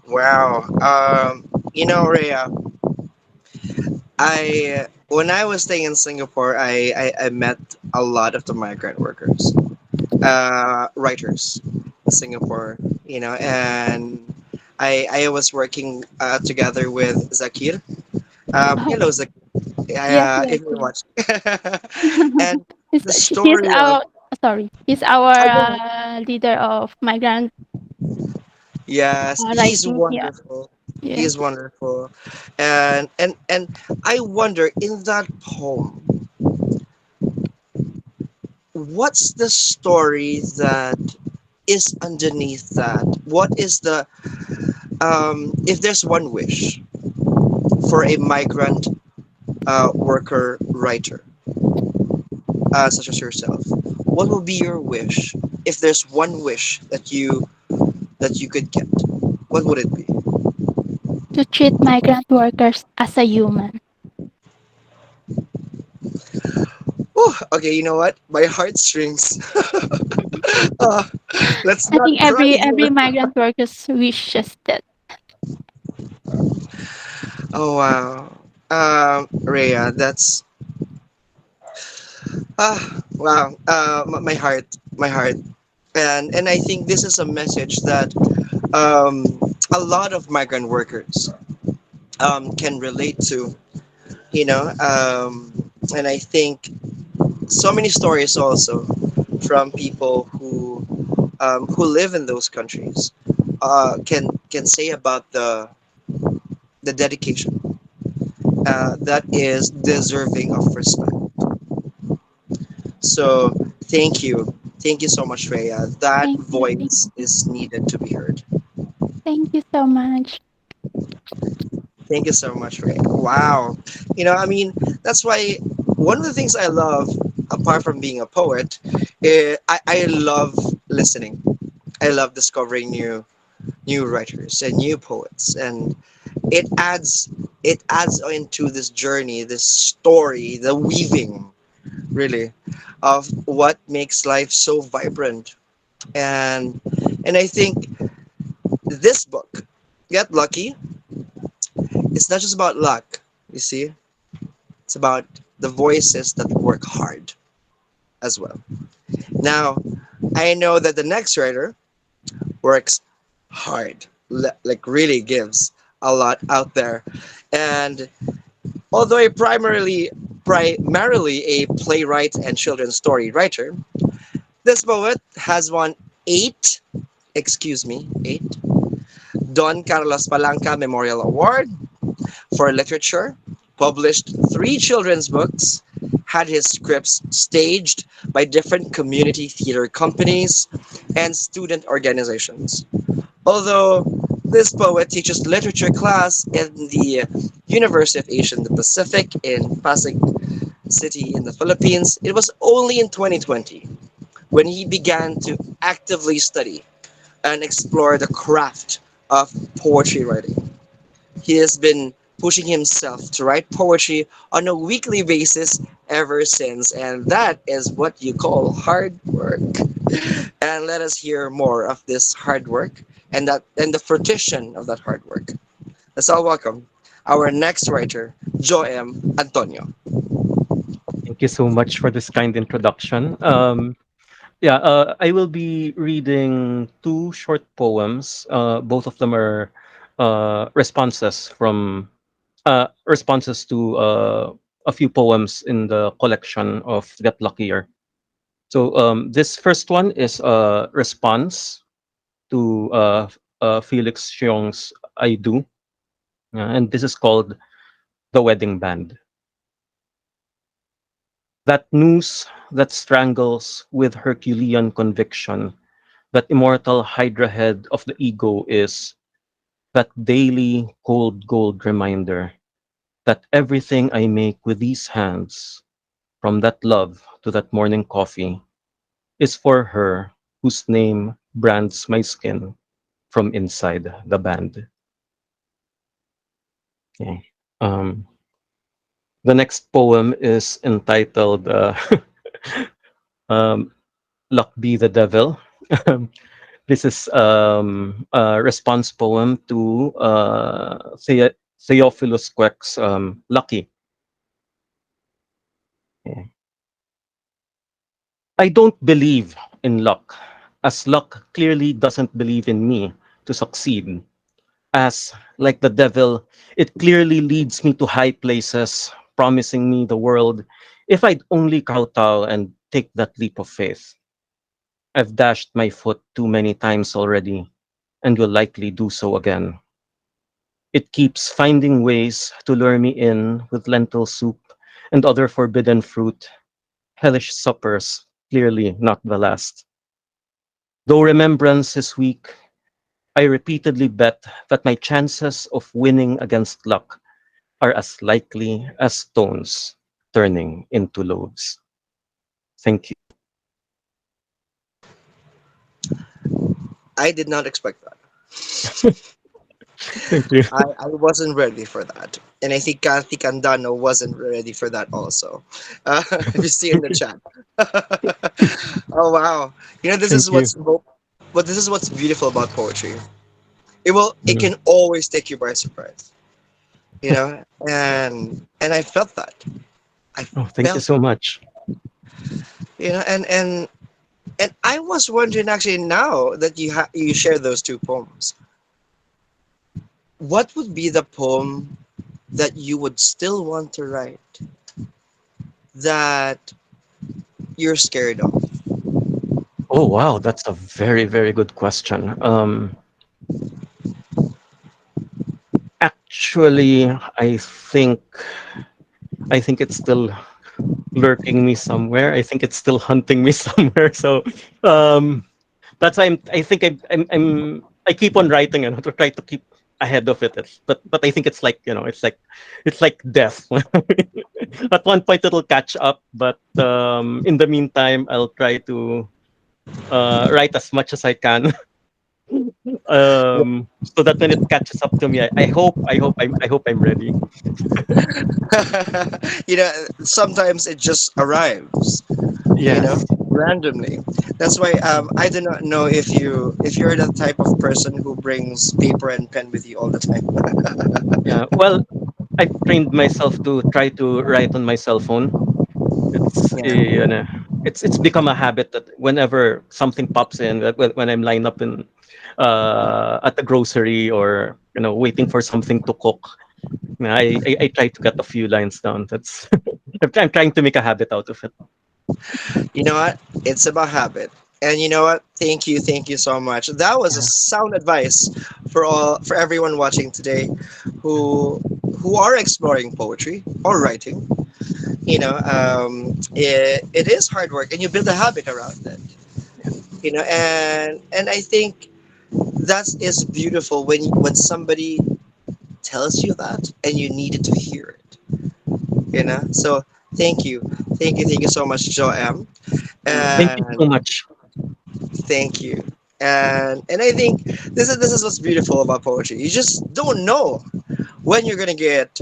Wow. Reah, I when I was staying in Singapore, I met a lot of the migrant workers, writers in Singapore. And I was working together with Zakir. Hello, Zakir. Yes, yes, If you're yes. watching, and the He's story of our sorry. He's our oh, go ahead. leader of migrant Yes, he's writing. Yeah. wonderful. Yes. He's wonderful, and I wonder in that poem, what's the story that is underneath that? What is the if there's one wish for a migrant worker writer such as yourself, what will be your wish if there's one wish that you could get? What would it be? To treat migrant workers as a human. Oh, okay, you know what? My heartstrings. uh, let's I not think cry every here. migrant workers wishes that. Oh wow. Rhea, that's wow. My heart, and I think this is a message that um, a lot of migrant workers can relate to. You know, and I think so many stories also from people who live in those countries can say about the dedication that is deserving of respect. So thank you so much, Rhea. That Thank you. voice is needed to be heard. Thank you so much. Thank you so much, Rhea. Wow, I mean, that's why one of the things I love, apart from being a poet, I love listening. I love discovering new writers and new poets, and it adds it adds into this journey, this story, the weaving, really, of what makes life so vibrant. And I think this book, Get Lucky, it's not just about luck. You see, it's about the voices that work hard as well. Now, I know that the next writer works hard, like really gives a lot out there, and although primarily a playwright and children's story writer, this poet has won eight Don Carlos Palanca Memorial Award for literature, published three children's books, had his scripts staged by different community theater companies and student organizations. Although this poet teaches literature class in the University of Asia and the Pacific in Pasig City in the Philippines, it was only in 2020 when he began to actively study and explore the craft of poetry writing. He has been pushing himself to write poetry on a weekly basis ever since, and that is what you call hard work. And let us hear more of this hard work and the fruition of that hard work. Let's all welcome our next writer, Joem Antonio. Thank you so much for this kind introduction. I will be reading two short poems. Both of them are responses to a few poems in the collection of Get Luckier. So this first one is a response to Felix Xiong's "I Do," and this is called "The Wedding Band." That noose that strangles with Herculean conviction, that immortal hydra head of the ego is that daily cold gold reminder that everything I make with these hands, from that love to that morning coffee, is for her whose name brands my skin from inside the band. Okay. The next poem is entitled um, Luck Be the Devil. This is a response poem to Theophilus Queck's Lucky. Okay. I don't believe in luck, as luck clearly doesn't believe in me to succeed. As, like the devil, it clearly leads me to high places, promising me the world if I'd only kowtow and take that leap of faith. I've dashed my foot too many times already, and will likely do so again. It keeps finding ways to lure me in with lentil soup and other forbidden fruit, hellish suppers, clearly not the last. Though remembrance is weak, I repeatedly bet that my chances of winning against luck are as likely as stones turning into loaves. Thank you. I did not expect that. Thank you. I wasn't ready for that. And I think Cathy Candano wasn't ready for that also. If you see in the chat. Oh wow. This is Thank you. this is what's beautiful about poetry. It Mm. can always take you by surprise. you know, and I felt that. I Oh, thank you felt, so much. you know, and I was wondering actually now that you share those two poems, what would be the poem that you would still want to write that you're scared of? Oh wow, that's a very, very good question. Actually, I think it's still lurking me somewhere. I think it's still hunting me somewhere. So um that's why I think I keep on writing and to try to keep ahead of it. But I think it's like, it's like death. At one point it'll catch up, but in the meantime I'll try to write as much as I can. So that when it catches up to me, I hope I'm ready. You know, sometimes it just arrives, you know, Yes. randomly. That's why I do not know if you're the type of person who brings paper and pen with you all the time. Yeah. Well, I've trained myself to try to write on my cell phone. It's Yeah. it's become a habit that whenever something pops in, that when I'm lined up in at the grocery, or waiting for something to cook, I try to get a few lines down. That's I'm trying to make a habit out of it. You know what? It's about habit. And you know what? Thank you so much. That was a Yeah. sound advice for everyone watching today who who are exploring poetry or writing. You know, it is hard work and you build a habit around it. You know, and I think that is beautiful when somebody tells you that and you needed to hear it. You know? So thank you. Thank you so much, Joam. Thank you And so much. thank you. And I think this is what's beautiful about poetry. You just don't know when you're gonna get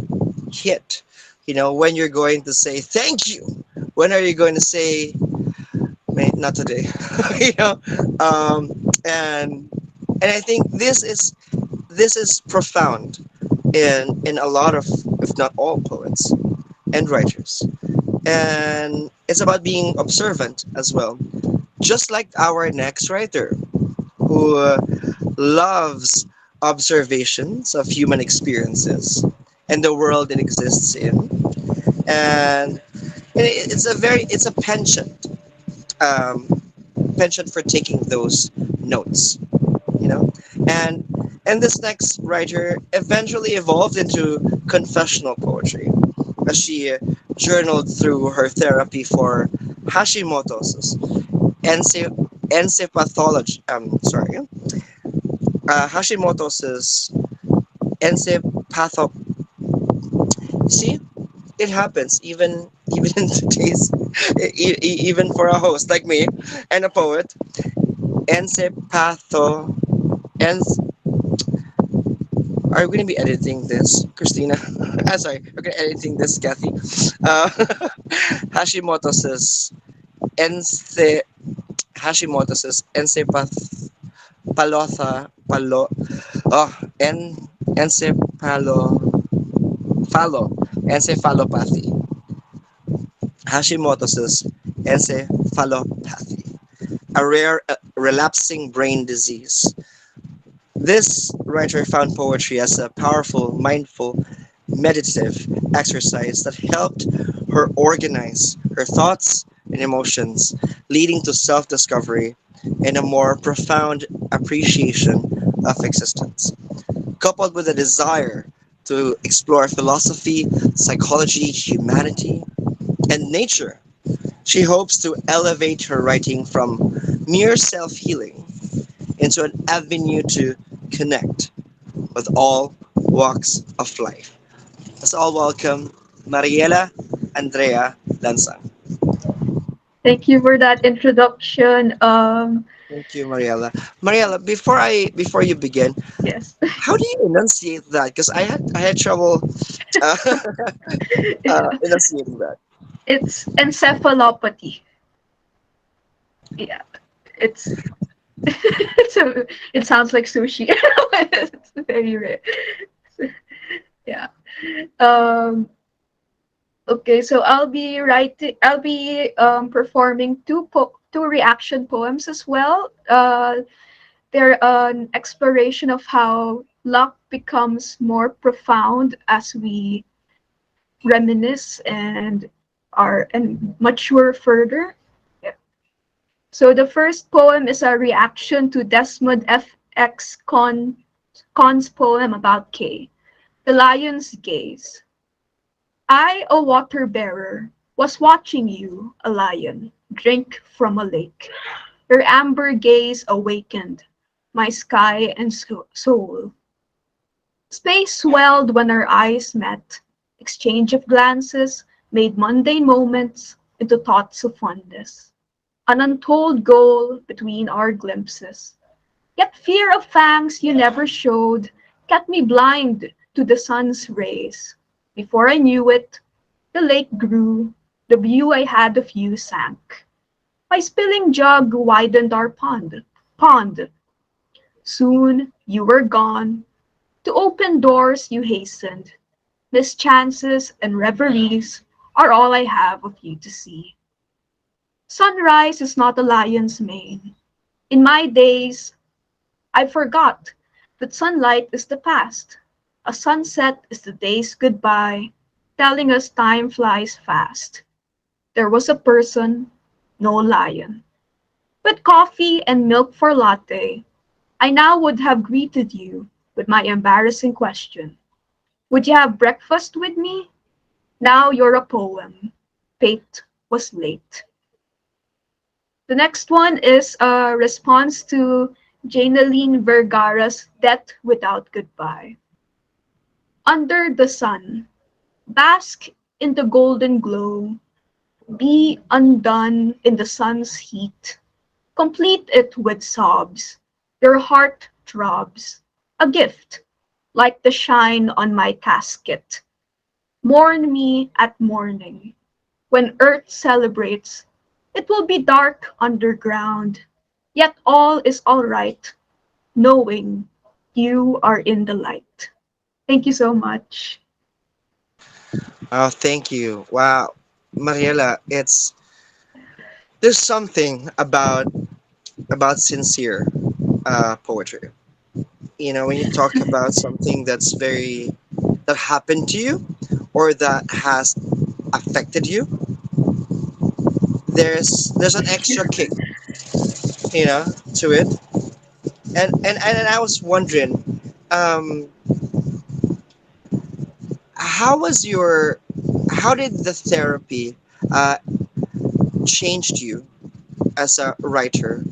hit. You know, when you're going to say thank you. When are you going to say, "Mate, not today?" You know, and I think this is profound in a lot of, if not all, poets and writers. And it's about being observant as well, just like our next writer who loves observations of human experiences and the world it exists in. And it's a um, penchant for taking those notes, you know. And this next writer eventually evolved into confessional poetry as she journaled through her therapy for Hashimoto's encephalopathology. Sorry, Hashimoto's encephatho. See, it happens even in today's even for a host like me and a poet. Encephatho. Ens. Are we going to be editing this, Christina? Sorry, we're going to editing this, Kathy. Hashimoto's ense Hashimoto's encephalopathy oh encephalo encephalopathy. Hashimoto's encephalopathy, a rare relapsing brain disease. This writer found poetry as a powerful, mindful, meditative exercise that helped her organize her thoughts and emotions, leading to self discovery and a more profound appreciation of existence. Coupled with a desire to explore philosophy, psychology, humanity, and nature, she hopes to elevate her writing from mere self healing into an avenue to connect with all walks of life. Let's all welcome Mariela Andrea Lansang. Thank you for that introduction. Thank you, Mariela. Mariela, before you begin, Yes, how do you enunciate that? Because I had trouble uh, enunciating that. it's encephalopathy. Yeah, it's it sounds like sushi. It's very rare. Yeah. Um, okay, so I'll be performing two reaction poems as well. They're an exploration of how luck becomes more profound as we reminisce and mature further. Yeah. So the first poem is a reaction to Desmond F.X. Con's poem about Kay, The Lion's Gaze. I, a water bearer, was watching you, a lion, drink from a lake. Your amber gaze awakened my sky and soul. Space swelled when our eyes met. Exchange of glances made mundane moments into thoughts of fondness. An untold goal between our glimpses. Yet fear of fangs you never showed kept me blind to the sun's rays. Before I knew it, the lake grew, the view I had of you sank. My spilling jug widened our pond. Soon you were gone. To open doors you hastened. Mischances and reveries are all I have of you to see. Sunrise is not a lion's mane. In my days, I forgot that sunlight is the past. A sunset is the day's goodbye, telling us time flies fast. There was a person, no lion. With coffee and milk for latte, I now would have greeted you with my embarrassing question. Would you have breakfast with me? Now you're a poem. Fate was late. The next one is a response to Janeline Vergara's Death Without Goodbye. Under the sun, bask in the golden glow, be undone in the sun's heat. Complete it with sobs. Your heart throbs. A gift, like the shine on my casket. Mourn me at morning. When earth celebrates, it will be dark underground. Yet all is all right, knowing you are in the light. Thank you so much. Oh, thank you. Wow, Mariela, it's there's something about sincere poetry. You know, when you talk about something that happened to you or that has affected you, there's an extra kick, you know, to it. And I was wondering, um, how was your how did the therapy uh, changed you as a writer?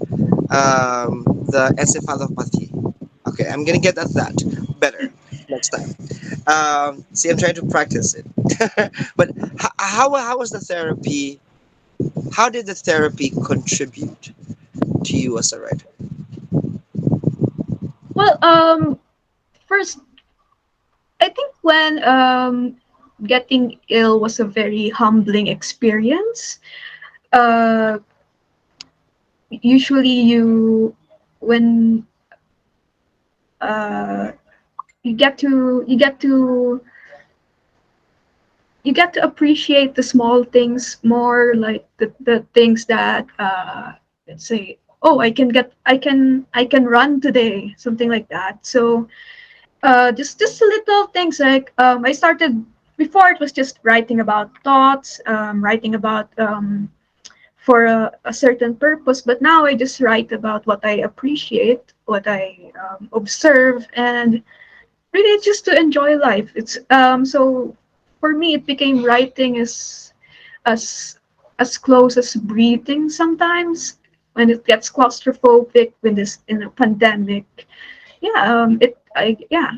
The encephalopathy. Okay, I'm gonna get at that better next time. See, I'm trying to practice it. But how was the therapy? How did the therapy contribute to you as a writer? Well, first, I think when getting ill was a very humbling experience. Uh, Usually, when uh, you get to you get to appreciate the small things more, like the things that let's say, oh, I can run today, something like that. So just little things like I started before it was just writing about thoughts, writing about for a certain purpose, but now I just write about what I appreciate, what I observe, and really just to enjoy life. It's so for me it became writing as as close as breathing sometimes when it gets claustrophobic when this in a pandemic. Yeah, it I yeah.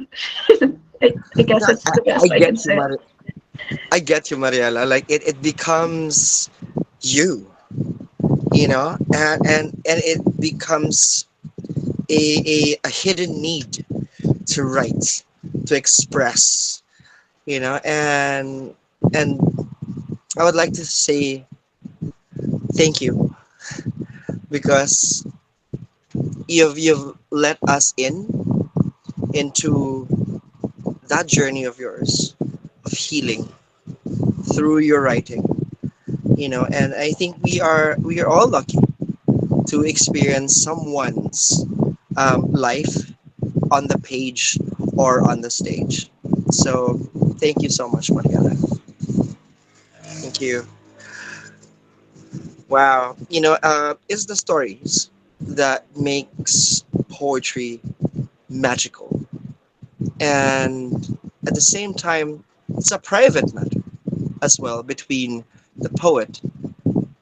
I guess No, that's the I best I can get you, say. I get you, Mariela. Like it becomes you, you know, and it becomes a hidden need to write, to express, you know, and I would like to say thank you because you've let us into that journey of yours. healing through your writing. And I think we are all lucky to experience someone's life on the page or on the stage. So thank you so much, Mariela. Thank you. Wow. It's the stories that makes poetry magical. And at the same time, it's a private matter as well between the poet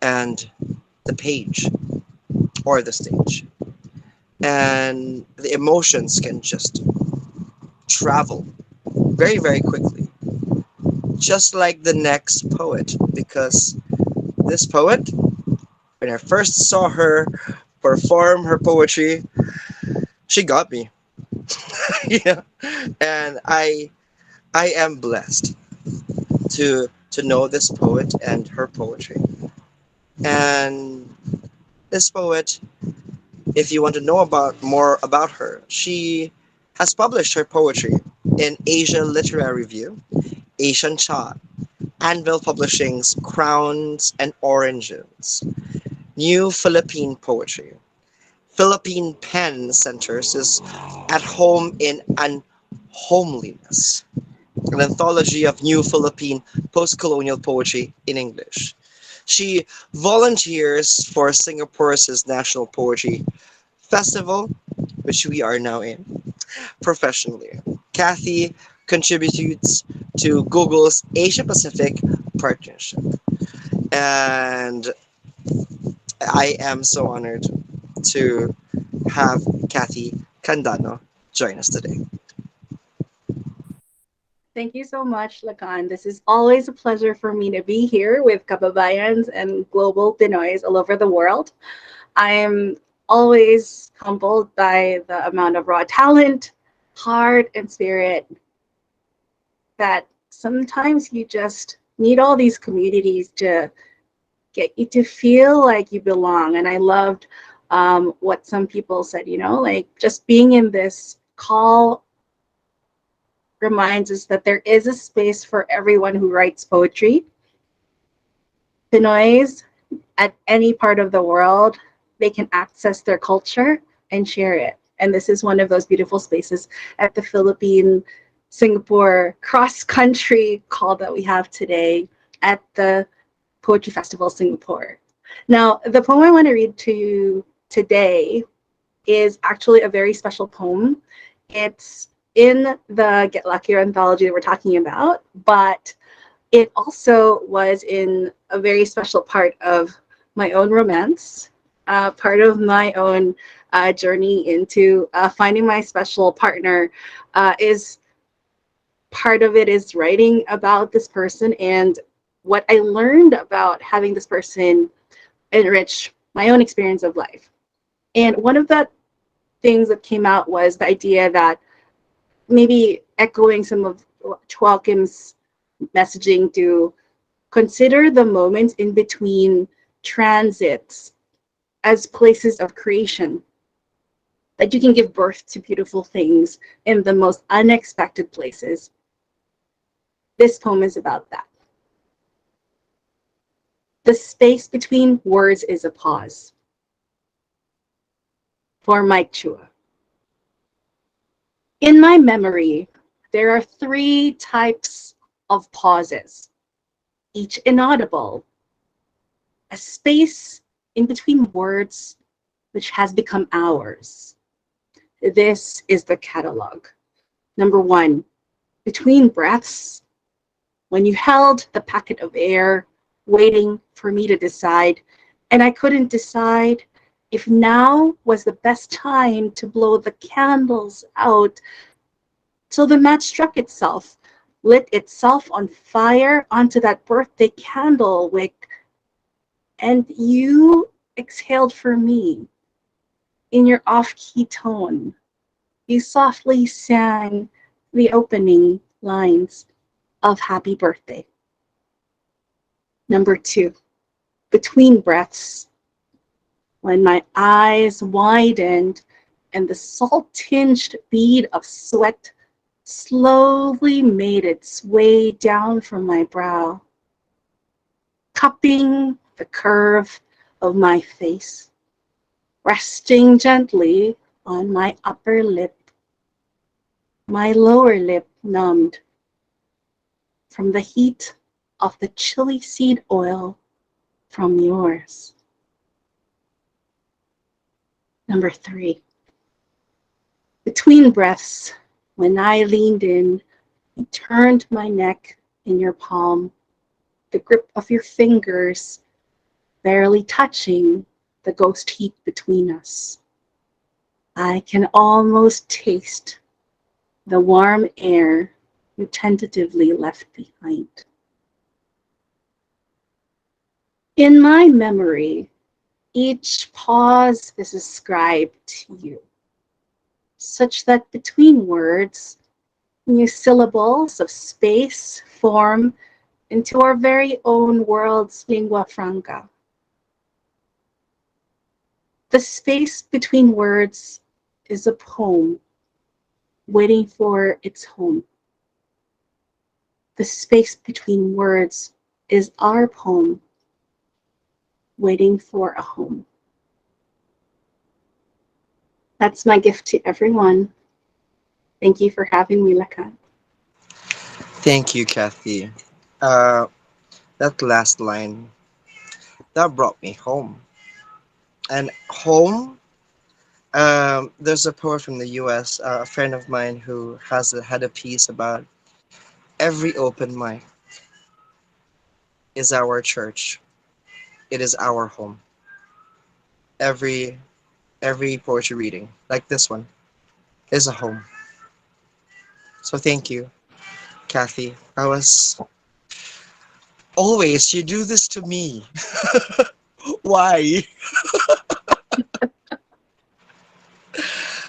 and the page or the stage. And the emotions can just travel very, very quickly, just like the next poet. Because this poet, when I first saw her perform her poetry, she got me. Yeah. And I am blessed to know this poet and her poetry. And this poet, if you want to know about more about her, she has published her poetry in Asia Literary Review, Asian Cha, Anvil Publishing's Crowns and Oranges, New Philippine Poetry, Philippine Pen Centers is At Home in Unhomeliness, an anthology of new Philippine post-colonial poetry in English. She volunteers for Singapore's National Poetry Festival, which we are now in, professionally. Cathy contributes to Google's Asia Pacific Partnership. And I am so honored to have Cathy Candano join us today. Thank you so much, Lacan. This is always a pleasure for me to be here with kababayans and global Pinoys all over the world. I am always humbled by the amount of raw talent, heart, and spirit that sometimes you just need all these communities to get you to feel like you belong. And I loved what some people said, like just being in this call reminds us that there is a space for everyone who writes poetry. Pinoys at any part of the world, they can access their culture and share it. And this is one of those beautiful spaces at the Philippine Singapore cross-country call that we have today at the Poetry Festival Singapore. Now, the poem I want to read to you today is actually a very special poem. It's in the Get Luckier anthology that we're talking about, but it also was in a very special part of my own romance, part of my own journey into finding my special partner. Is part of it is writing about this person and what I learned about having this person enrich my own experience of life. And one of the things that came out was the idea that maybe echoing some of Joaquim's messaging to consider the moments in between transits as places of creation, that you can give birth to beautiful things in the most unexpected places. This poem is about that. The space between words is a pause. For Mike Chua. In my memory, there are 3 types of pauses, each inaudible, a space in between words which has become ours. This is the catalog. Number 1, between breaths, when you held the packet of air, waiting for me to decide, and I couldn't decide if now was the best time to blow the candles out till the match struck itself, lit itself on fire onto that birthday candle wick, and you exhaled for me in your off-key tone. You softly sang the opening lines of Happy Birthday. Number 2, between breaths, when my eyes widened and the salt-tinged bead of sweat slowly made its way down from my brow, cupping the curve of my face, resting gently on my upper lip, my lower lip numbed from the heat of the chili seed oil from yours. Number 3. Between breaths, when I leaned in, you turned my neck in your palm, the grip of your fingers barely touching the ghost heat between us. I can almost taste the warm air you tentatively left behind. In my memory, each pause is ascribed to you, such that between words, new syllables of space form into our very own world's lingua franca. The space between words is a poem waiting for its home. The space between words is our poem waiting for a home. That's my gift to everyone. Thank you for having me, Lakan. Thank you, Kathy. Uh, that last line, that brought me home. And home, there's a poet from the US, a friend of mine who had a piece about every open mic is our church. It is our home. Every every poetry reading, like this one, is a home. So thank you, Kathy. I was always, you do this to me. Why?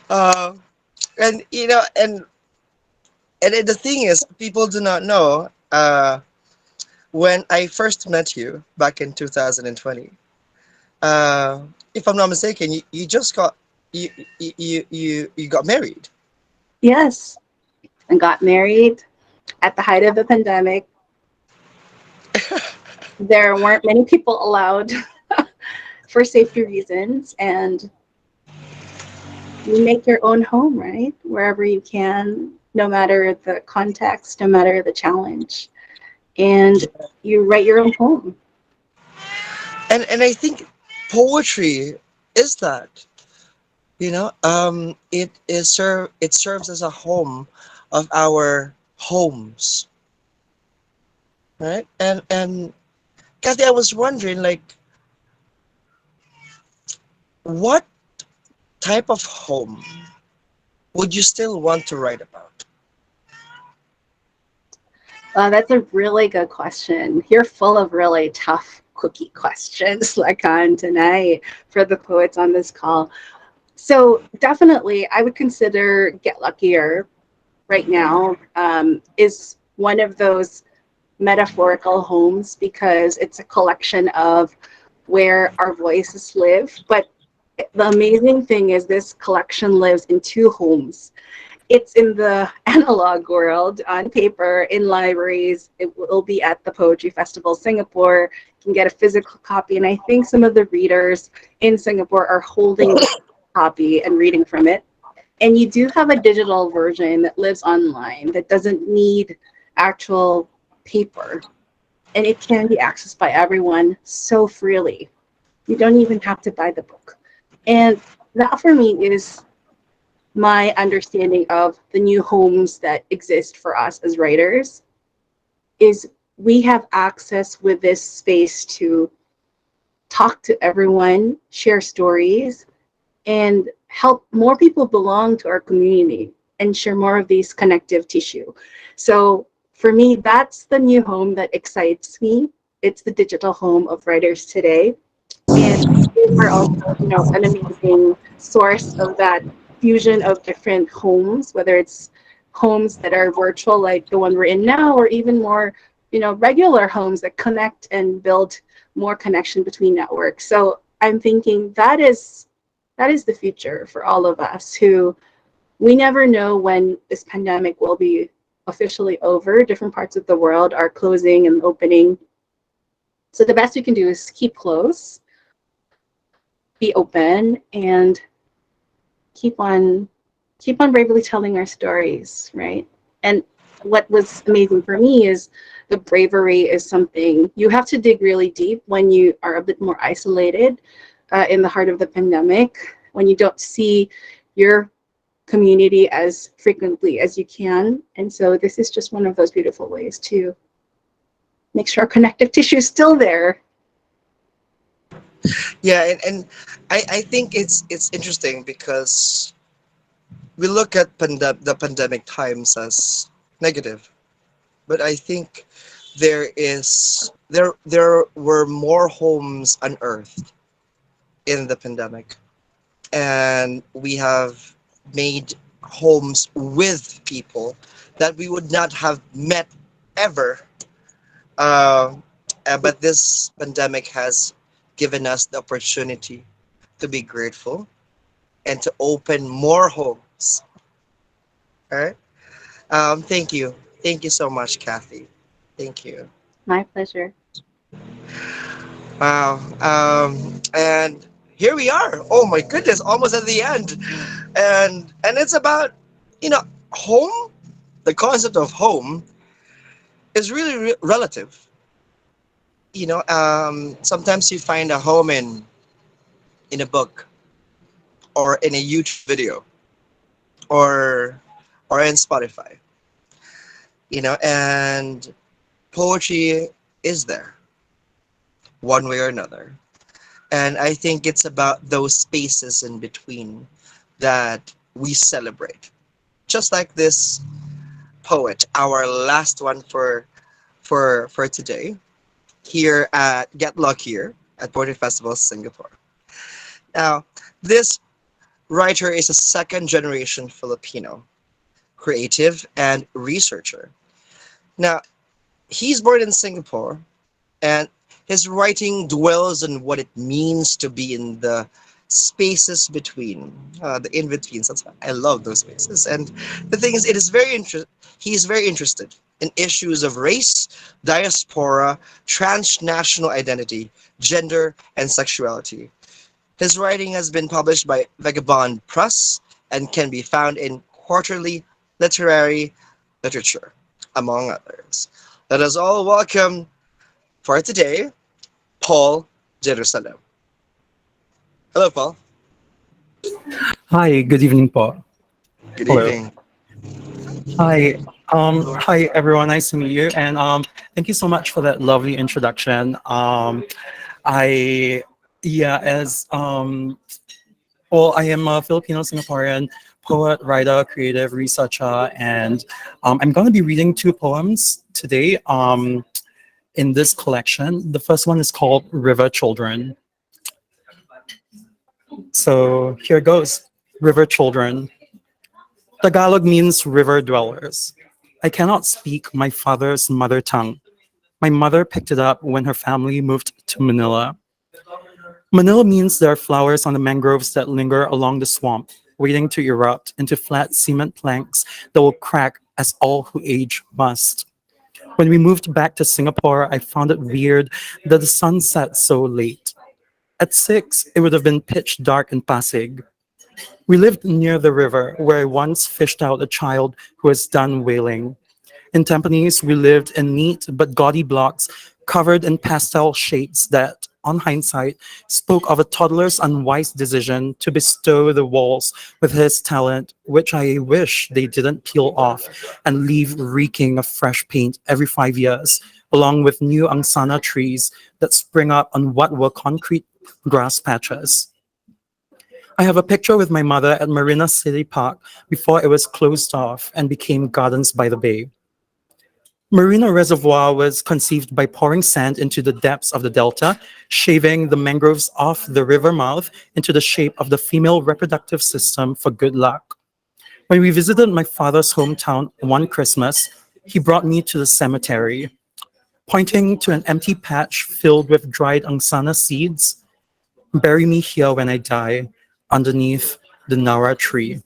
Uh, and you know, and the thing is, people do not know. When I first met you back in 2020, uh, if I'm not mistaken, you just got you got married. Yes, and got married at the height of the pandemic. There weren't many people allowed for safety reasons, and you make your own home, right? Wherever you can, no matter the context, no matter the challenge. And you write your own poem. And I think poetry is that. It serves as a home of our homes, right? And Kathy, I was wondering, like, what type of home would you still want to write about? That's a really good question. You're full of really tough cookie questions, Lakan, tonight for the poets on this call. So definitely, I would consider Get Luckier right now is one of those metaphorical homes because it's a collection of where our voices live. But the amazing thing is this collection lives in 2 homes. It's in the analog world on paper, in libraries. It will be at the Poetry Festival Singapore. You can get a physical copy. And I think some of the readers in Singapore are holding the copy and reading from it. And you do have a digital version that lives online that doesn't need actual paper. And it can be accessed by everyone so freely. You don't even have to buy the book. And that for me is my understanding of the new homes that exist for us as writers is we have access with this space to talk to everyone, share stories, and help more people belong to our community and share more of these connective tissue. So for me, that's the new home that excites me. It's the digital home of writers today. And we're also, an amazing source of that fusion of different homes, whether it's homes that are virtual like the one we're in now, or even more, regular homes that connect and build more connection between networks. So I'm thinking that is the future for all of us who We never know when this pandemic will be officially over. Different parts of the world are closing and opening. So the best we can do is keep close, be open, and keep on bravely telling our stories, right? And what was amazing for me is the bravery is something you have to dig really deep when you are a bit more isolated in the heart of the pandemic, when you don't see your community as frequently as you can. And so this is just one of those beautiful ways to make sure our connective tissue is still there. Yeah, and I think it's interesting because we look at the pandemic times as negative, but I think there were more homes unearthed in the pandemic, and we have made homes with people that we would not have met ever. Uh, but this pandemic has given us the opportunity to be grateful and to open more homes. All right. Thank you. Thank you so much, Kathy. Thank you. My pleasure. Wow. And here we are. Oh my goodness, almost at the end. And it's about, you know, home. The concept of home is really relative. Sometimes you find a home in a book or in a YouTube video or in Spotify. And poetry is there one way or another. And I think it's about those spaces in between that we celebrate. Just like this poet, our last one for today, here at Get Luckier at Poetry Festival Singapore. Now, this writer is a second generation Filipino, creative and researcher. Now, he's born in Singapore, and his writing dwells on what it means to be in the spaces between, the in-betweens. That's why I love those spaces. And the thing is, he is very interested in issues of race, diaspora, transnational identity, gender, and sexuality. His writing has been published by Vagabond Press and can be found in Quarterly Literary Literature, among others. Let us all welcome for today, Paul Jerusalem. Hello, Paul. Hi, good evening, po. Good Hello. evening. Hi. Hi everyone, nice to meet you. And thank you so much for that lovely introduction. I yeah, as well, I am a Filipino Singaporean poet, writer, creative researcher, and I'm gonna be reading two poems today in this collection. The first one is called River Children. So here goes. River Children. Tagalog means river dwellers. I cannot speak my father's mother tongue. My mother picked it up when her family moved to Manila. Manila means there are flowers on the mangroves that linger along the swamp, waiting to erupt into flat cement planks that will crack as all who age must. When we moved back to Singapore, I found it weird that the sun set so late. At 6, it would have been pitch dark in Pasig. We lived near the river, where I once fished out a child who was done whaling. In Tampines, we lived in neat but gaudy blocks covered in pastel shades that, on hindsight, spoke of a toddler's unwise decision to bestow the walls with his talent, which I wish they didn't peel off and leave reeking of fresh paint every 5 years, along with new angsana trees that spring up on what were concrete grass patches. I have a picture with my mother at Marina City Park before it was closed off and became Gardens by the Bay. Marina Reservoir was conceived by pouring sand into the depths of the delta, shaving the mangroves off the river mouth into the shape of the female reproductive system for good luck. When we visited my father's hometown one Christmas, he brought me to the cemetery. Pointing to an empty patch filled with dried angsana seeds, bury me here when I die, underneath the Nara tree.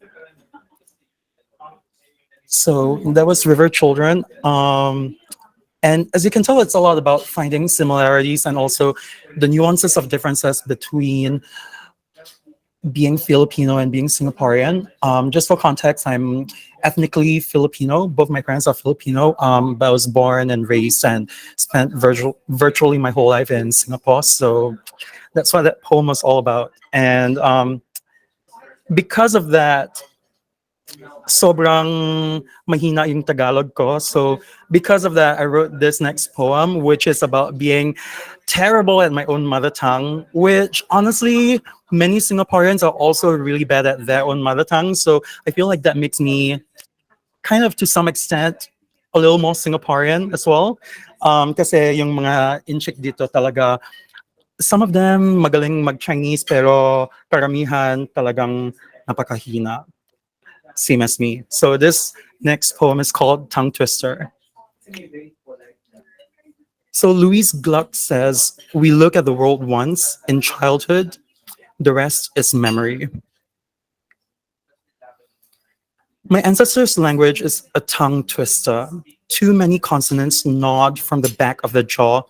So that was River Children. And as you can tell, it's a lot about finding similarities and also the nuances of differences between being Filipino and being Singaporean. Just for context, I'm ethnically Filipino. Both my parents are Filipino, but I was born and raised and spent virtually my whole life in Singapore. So that's what that poem was all about. And because of that, sobrang mahina yung Tagalog ko. So because of that, I wrote this next poem, which is about being terrible at my own mother tongue, which honestly, many Singaporeans are also really bad at their own mother tongue. So I feel like that makes me kind of, to some extent, a little more Singaporean as well. Kasi yung mga inchik dito talaga, some of them magaling mag-Chinese, pero karamihan talagang napakahina. Same as me. So this next poem is called Tongue Twister. So Louise Gluck says, we look at the world once in childhood, the rest is memory. My ancestors' language is a tongue twister. Too many consonants nod from the back of the jaw,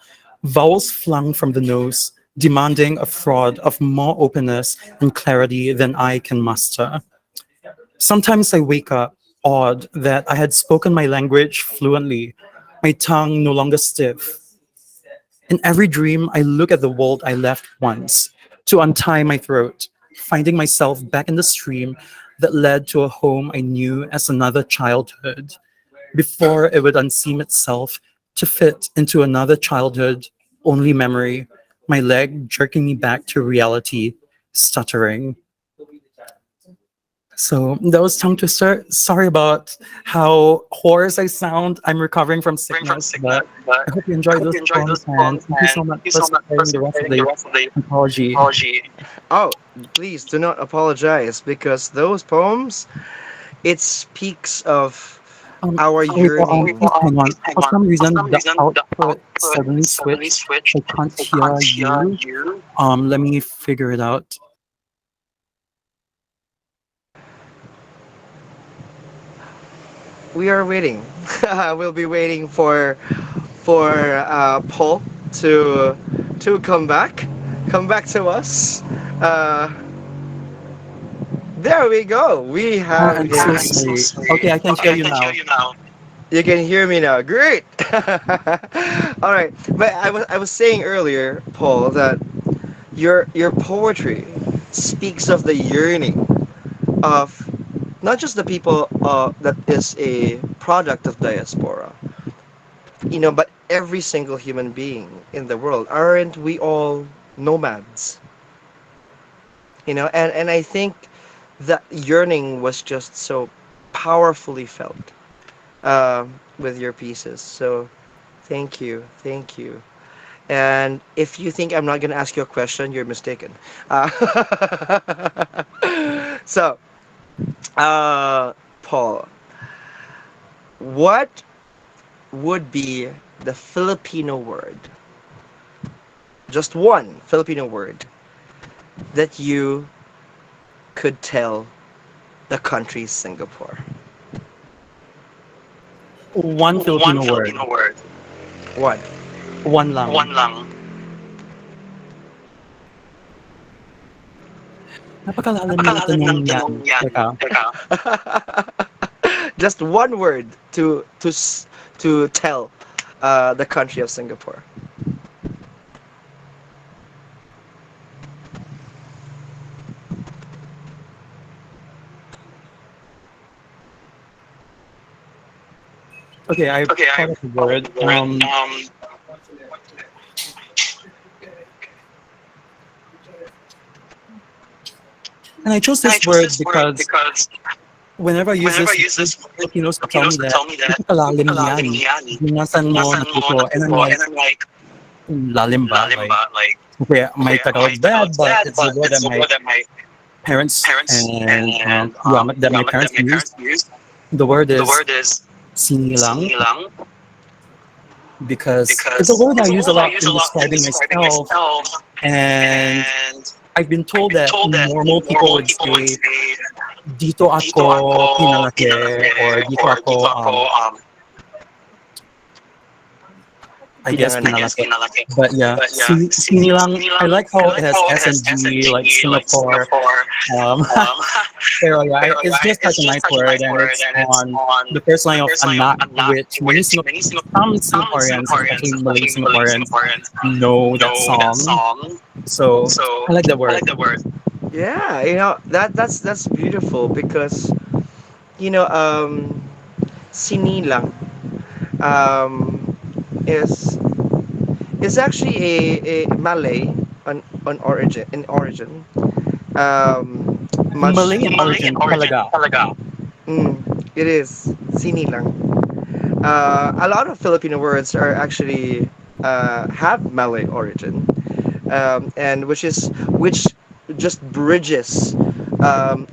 vowels flung from the nose, demanding a fraud of more openness and clarity than I can muster. Sometimes I wake up awed that I had spoken my language fluently, my tongue no longer stiff. In every dream, I look at the world I left once to untie my throat, finding myself back in the stream that led to a home I knew as another childhood, before it would unseam itself to fit into another childhood, only memory, my leg jerking me back to reality, stuttering. So that was Tongue Twister. Sorry about how hoarse I sound. I'm recovering from sickness, but I hope you enjoyed those poems, and thank you so much for sparing the rest of the apology. Oh, please do not apologize, because those poems, it speaks of our yearning. Please hang on. For some reason, the output suddenly switched. I can't hear you. Let me figure it out. We are waiting. We'll be waiting for Paul to come back to us. There we go. We have. I'm so sorry. Okay, I can hear you now. You can hear me now. Great. All right. But I was saying earlier, Paul, that your poetry speaks of the yearning of not just the people that is a product of diaspora, but every single human being in the world. Aren't we all nomads? And I think that yearning was just so powerfully felt with your pieces. So thank you. And if you think I'm not going to ask you a question, you're mistaken. So, Paul, what would be the Filipino word, just one Filipino word, that you could tell the country Singapore? One Filipino word. What? One lang. Napakalalim ng tanong yan. Teka. Just one word to tell the country of Singapore. Okay, I thought of the word. And I chose this word because whenever I use this, Filipinos tell me that napakalalim yan. Binasan mo na ito. And I'm like, lalim ba? Like, okay, my Tagalog bad, but it's a word that my parents and that my parents use. The word is sinilang. Because it's a word I use a lot in describing myself. And I've been told that normal people would say dito ako pinalaki or dito ako I guess Pinanganak. pinalaki. But yeah, sinilang. I like how it has SNG like Singapore. Um, pero yeah, it's just such a nice word, and it's on the first line of anak, which many some Singaporeans, especially Malay Singaporeans, know that song. So I like the word. Yeah, that's beautiful because you know sinilang um is actually a Malay on origin. Much Malay in origin, talaga. it is sinilang. A lot of Filipino words are actually have Malay origin, and which just bridges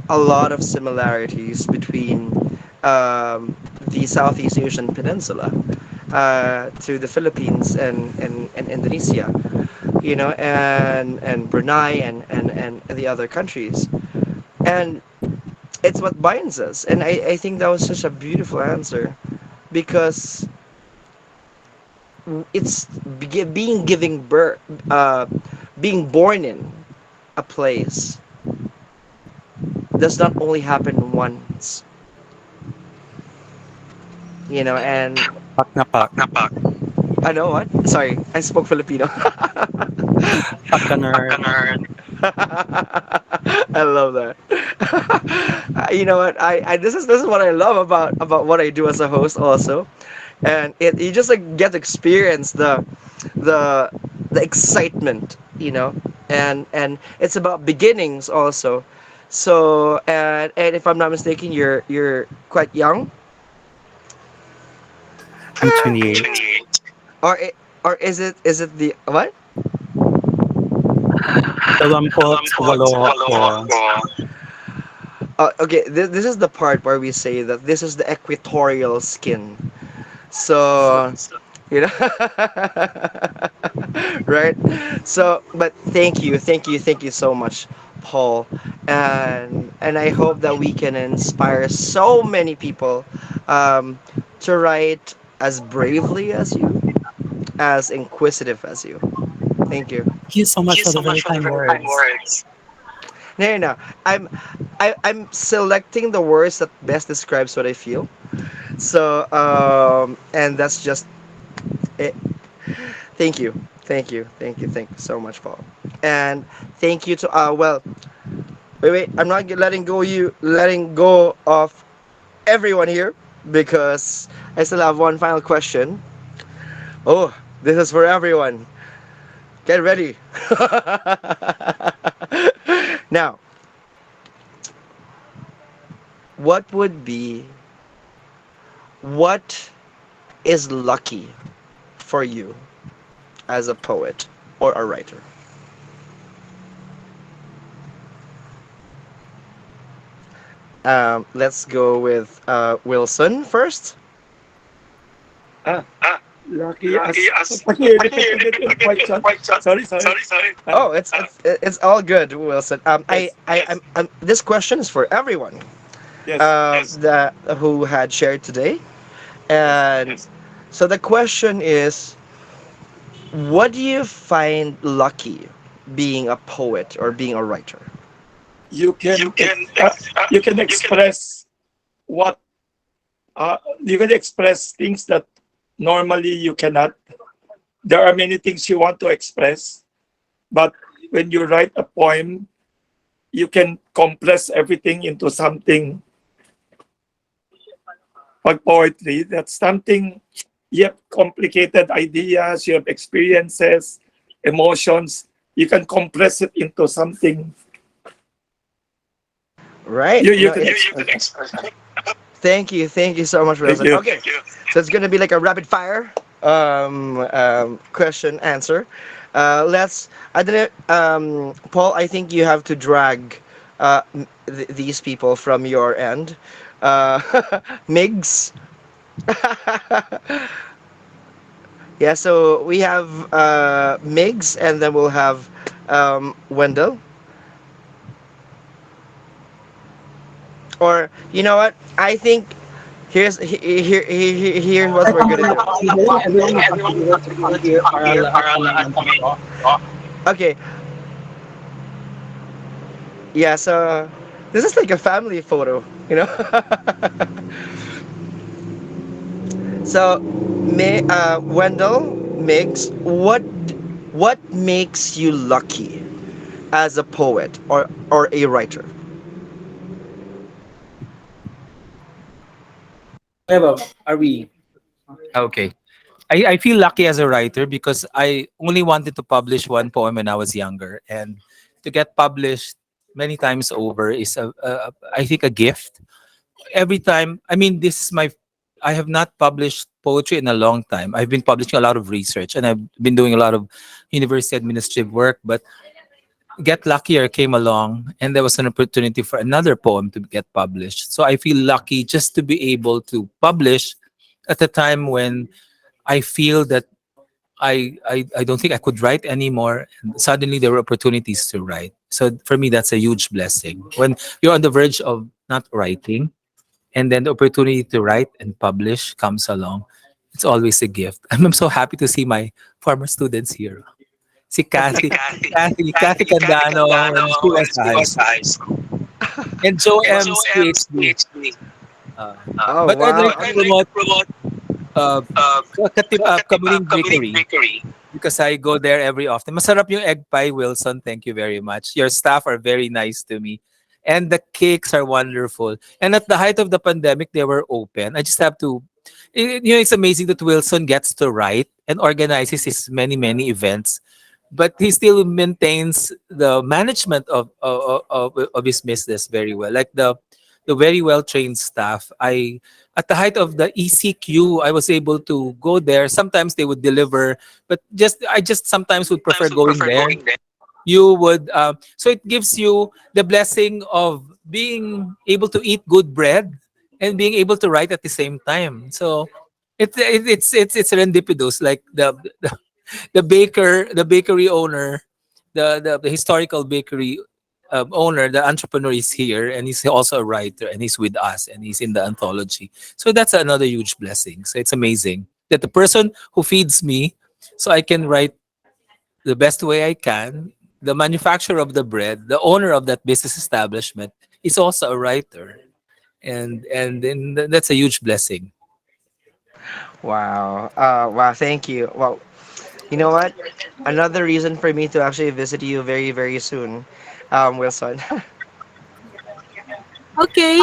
a lot of similarities between the Southeast Asian peninsula to the Philippines and Indonesia, and Brunei and the other countries. And it's what binds us. And I think that was such a beautiful answer because it's being giving birth, being born in a place does not only happen once, and Pak na pak. I know what? Sorry, I spoke Filipino. Pak ka nerd. I love that. You know what? I this is what I love about what I do as a host also, and you just like get to experience the the excitement, and it's about beginnings also. So and if I'm not mistaken, you're quite young, I'm 28. or or is it the what? Dalampot, walo ako. Okay, this is the part where we say that this is the equatorial skin. So, you know, right? So, but thank you so much, Paul, and I hope that we can inspire so many people to write as bravely as you, as inquisitive as you. Thank you. Thank you so much for the very kind words. No, no, no. I'm selecting the words that best describes what I feel. So, and that's just it. Thank you, thank you so much, Paul, and thank you to well, wait, I'm not letting go of everyone here because I still have one final question. Oh, this is for everyone. Get ready. Now, what would be what is lucky for you as a poet or a writer? Let's go with Wilson first. Ah, lucky as. Repeat your question. Sorry. Oh, it's all good, Wilson. This question is for everyone. Yes. That who had shared today, and so the question is, what do you find lucky being a poet or being a writer? You can you can express what you can express things that normally you cannot. There are many things you want to express, but when you write a poem, you can compress everything into something. Pag poetry, that's something you have complicated ideas, you have experiences, emotions. You can compress it into something. Right. You No, can Thank you so much, Wilson. you. Okay, so it's gonna be like a rapid fire question answer. Let's. I didn't. Paul, I think you have to drag these people from your end. Migs. Yeah. So we have Migs, and then we'll have Wendell. Or you know what? I think here's what Hi, we're gonna do. considering everyone who contributed to come here para lahat kami nandito. Okay, yeah. So this is like a family photo, you know. So, Wendell, Migs, what makes you lucky as a poet or a writer? Are we okay? I feel lucky as a writer because I only wanted to publish one poem when I was younger, and to get published many times over is I think a gift. Every time, I mean, this is my. I have not published poetry in a long time. I've been publishing a lot of research, and I've been doing a lot of university administrative work. But Get Luckier came along, and there was an opportunity for another poem to get published. So I feel lucky just to be able to publish at a time when I feel that I don't think I could write anymore. And suddenly there were opportunities to write. So for me, that's a huge blessing. When you're on the verge of not writing, and then the opportunity to write and publish comes along, it's always a gift. I'm so happy to see my former students here. Si Cathy Candano when she was high school. And Joe M's PhD. Uh, Oh but I'd wow! like to promote Kamuning Bakery because I go there every often. Masarap yung egg pie, Wilson. Thank you very much. Your staff are very nice to me. And the cakes are wonderful. And at the height of the pandemic, they were open. I just have to, it's amazing that Wilson gets to write and organizes his many, many events. But he still maintains the management of his business very well. Like the very well trained staff. At the height of the ECQ, I was able to go there. Sometimes they would deliver, but I just sometimes would prefer going there. You would so it gives you the blessing of being able to eat good bread and being able to write at the same time. So it's serendipitous. Like the bakery owner, the historical bakery owner, the entrepreneur is here, and he's also a writer, and he's with us, and he's in the anthology. So that's another huge blessing. So it's amazing that the person who feeds me, so I can write the best way I can. The manufacturer of the bread, the owner of that business establishment, is also a writer, and then that's a huge blessing. Wow! Wow! Thank you. Well, you know what? Another reason for me to actually visit you very very soon, Wilson. Okay.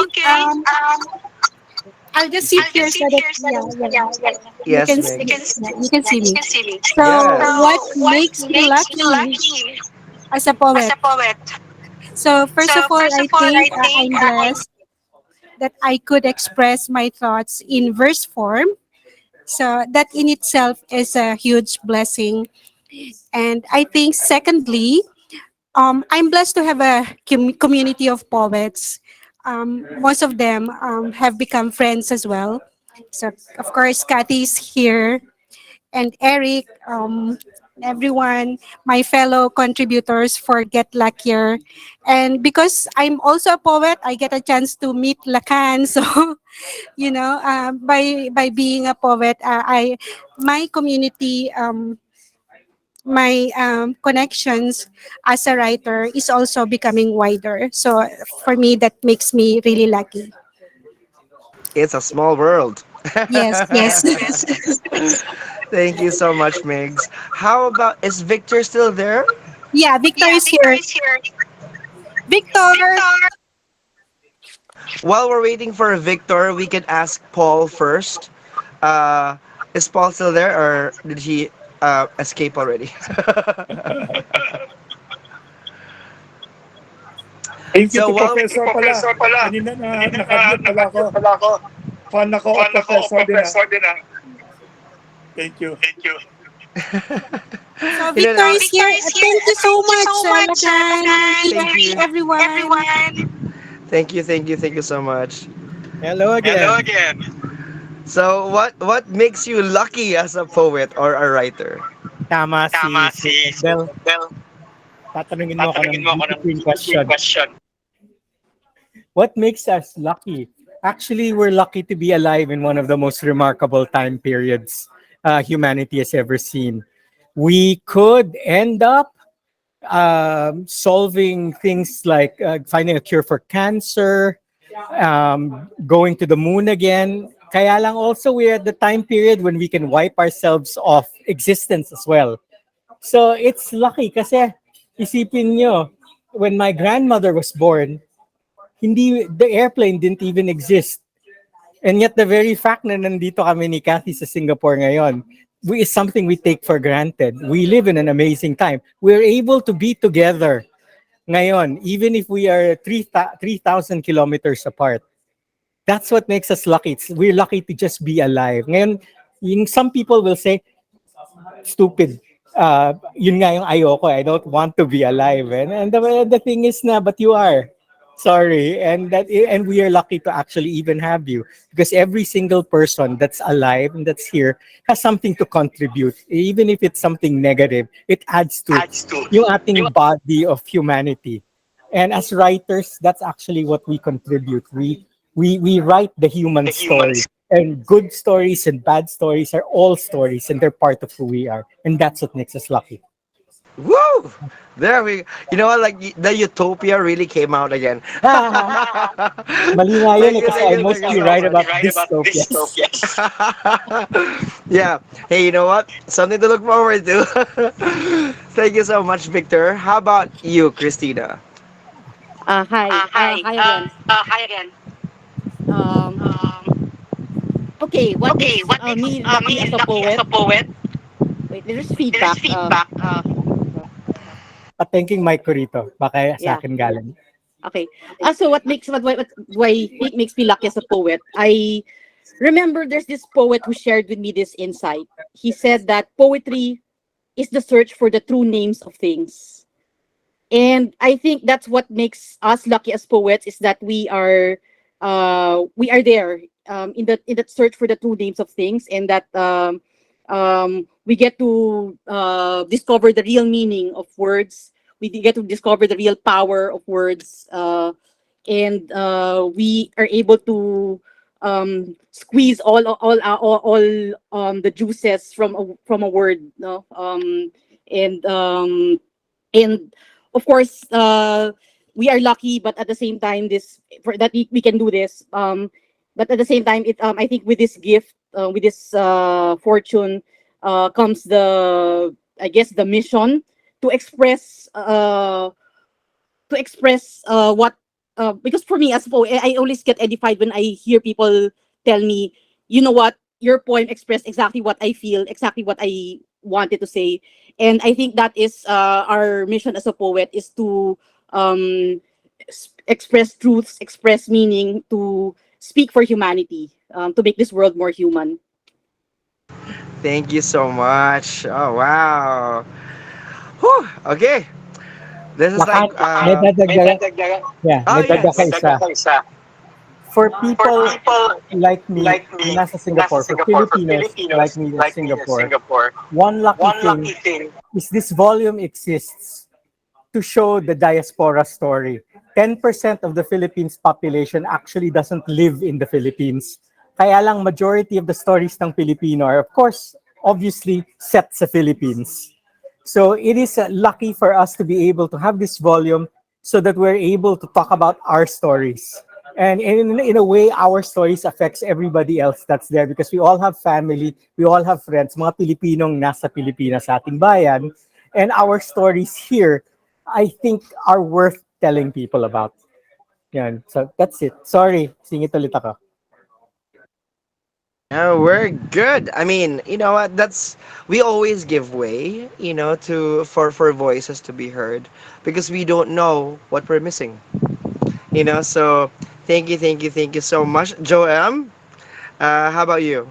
I'll just sit here so that you Yes, can Migs. you can see me. So Yes. what makes me lucky as a poet? So first of all, I think I'm blessed that I could express my thoughts in verse form. So that in itself is a huge blessing. And I think secondly, I'm blessed to have a community of poets. Most of them have become friends as well. So of course, Kathy's here, and Eric, everyone, my fellow contributors for Get Luckier. And because I'm also a poet, I get a chance to meet Lacan. So, by being a poet, my community, my connections as a writer is also becoming wider. So for me, that makes me really lucky. It's a small world. Yes, yes. Thank you so much, Migs. How about is Victor still there? Yeah, Victor is here. Victor! While we're waiting for Victor, we can ask Paul first. Uh, is Paul still there, or did he escape already? Thank you So to while Professor pala. Kanina na naka-mute pala ako. Fan ako of Professor din Thank you. So you know Victor now, is here. Thank you so much, Lakan, thank Eric, you, everyone. thank you so much. Hello again. So what makes you lucky as a poet or a writer? Tama si Sir Wendell. Tatanungin mo ako ng beauty queen question. What makes us lucky? Actually, we're lucky to be alive in one of the most remarkable time periods humanity has ever seen. We could end up solving things like finding a cure for cancer, going to the moon again. Kaya lang also we're at the time period when we can wipe ourselves off existence as well. So it's lucky kasi isipin nyo, when my grandmother was born, hindi the airplane didn't even exist. And yet the very fact na nandito kami ni Cathy sa Singapore ngayon is something we take for granted. We live in an amazing time. We're able to be together ngayon, even if we are 3,000 kilometers apart. That's what makes us lucky. We're lucky to just be alive. Ngayon, some people will say, stupid. Yun nga yung ayoko. I don't want to be alive. And the thing is na, but you are. Sorry. And we are lucky to actually even have you. Because every single person that's alive and that's here has something to contribute. Even if it's something negative, it adds to yung ating body of humanity. And as writers, that's actually what we contribute. We write the human story. And good stories and bad stories are all stories, and they're part of who we are. And that's what makes us lucky. Woo! There we, you know what, like the utopia really came out again. Mali nga yun Thank eh, you, kasi thank I you, thank you mostly so write much. about dystopias. Yeah. Hey, you know what? Something to look forward to. Thank you so much, Victor. How about you, Christina? Hi. Hi again. Um, okay, what makes me lucky as a poet? Wait, there's feedback. Patengking mic ko rito. Baka sa Yeah. akin galing. Okay. So what makes me lucky as a poet? I remember there's this poet who shared with me this insight. He said that poetry is the search for the true names of things. And I think that's what makes us lucky as poets is that we are there in that search for the true names of things, and that we get to discover the real meaning of words. We get to discover the real power of words, and we are able to squeeze all the juices from a word, no? And and of course, we are lucky, but at the same time, this for that we can do this. But at the same time, I think with this gift, with this fortune, comes the, I guess, the mission to express what, because for me as a poet, I always get edified when I hear people tell me, you know what, your poem expressed exactly what I feel, exactly what I wanted to say. And I think that is our mission as a poet, is to express truths, express meaning, to speak for humanity, to make this world more human. Thank you so much. Oh, wow. Whew, okay. This is like, Lakan, may dadagdagan. Yeah, oh, may yes. dadagdagan isa. For people like me na nasa Singapore, for Filipinos like me in Singapore, one lucky thing is this volume exists to show the diaspora story. 10% of the Philippines population actually doesn't live in the Philippines. Kaya lang majority of the stories ng Filipino are, of course, obviously set sa Philippines. So it is lucky for us to be able to have this volume so that we're able to talk about our stories. And in a way, our stories affects everybody else that's there because we all have family, we all have friends, mga Pilipinong nasa Pilipinas sa ating bayan. And our stories here, I think, are worth telling people about. Yan. So that's it. Sorry, singit ulit ako. Yeah, we're good. I mean, you know what? That's, we always give way, to for voices to be heard because we don't know what we're missing. So thank you so much, Joem. How about you?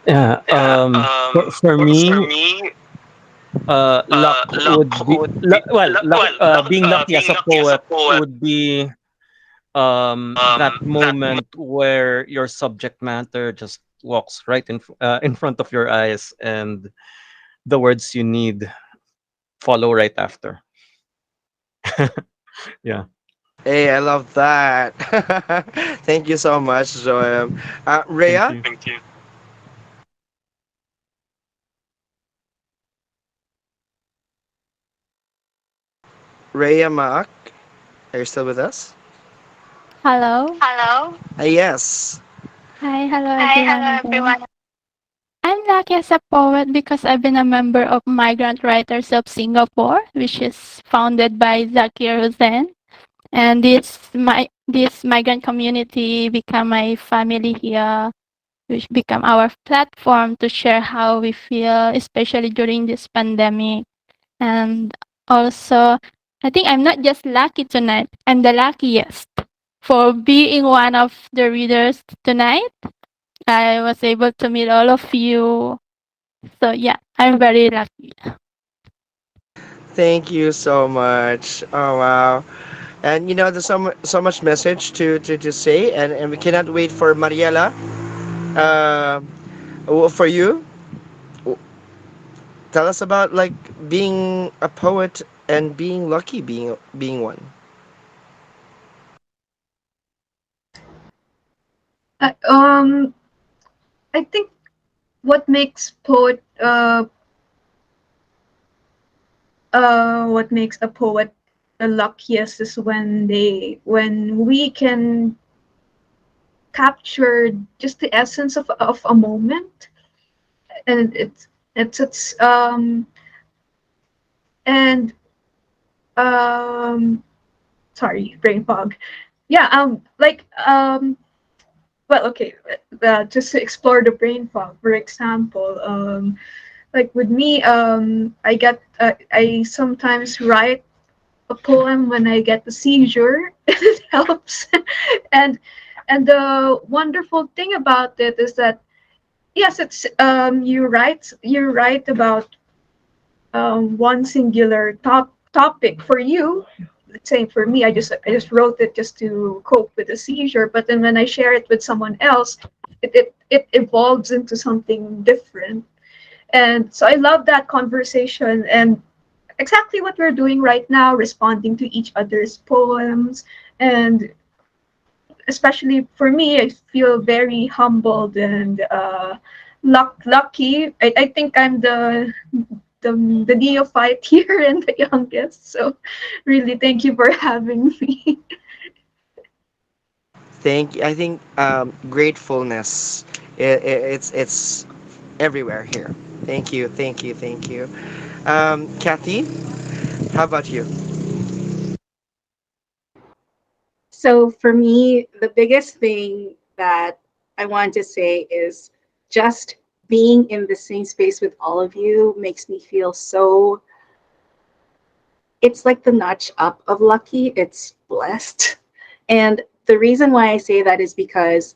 Yeah. For me, luck would be being lucky as a poet would be that moment where your subject matter just walks right in front of your eyes, and the words you need follow right after. Yeah. Hey, I love that. Thank you so much, Joem. Thank Rhea, you. Reah Maac, are you still with us? Hello. Yes. Hi, hello everyone again. I'm lucky as a poet because I've been a member of Migrant Writers of Singapore, which is founded by Zakir Hussain. And this migrant community become my family here, which become our platform to share how we feel, especially during this pandemic. And also, I think I'm not just lucky tonight, I'm the luckiest for being one of the readers tonight. I was able to meet all of you. So yeah, I'm very lucky. Thank you so much. Oh wow. And there's so much message to say, and we cannot wait for Mariela. Uh, for you, w- tell us about like being a poet and being lucky being one. Uh, um, I think what makes what makes a poet the luckiest is when we can capture just the essence of a moment, and it's and um sorry, brain fog. Yeah, well, okay, just to explore the brain fog, for example, like with me, I sometimes write a poem when I get the seizure. It helps. and and the wonderful thing about it is that yes, it's you write about one singular topic for you. Let's say for me, I just wrote it just to cope with the seizure. But then when I share it with someone else, it evolves into something different. And so I love that conversation and exactly what we're doing right now, responding to each other's poems. And especially for me, I feel very humbled and lucky. I think I'm the neophyte here and the youngest. So really, thank you for having me. I think gratefulness. It's everywhere here. Thank you. Kathy, how about you? So for me, the biggest thing that I want to say is just being in the same space with all of you makes me feel so, it's like the notch up of lucky. It's blessed. And the reason why I say that is because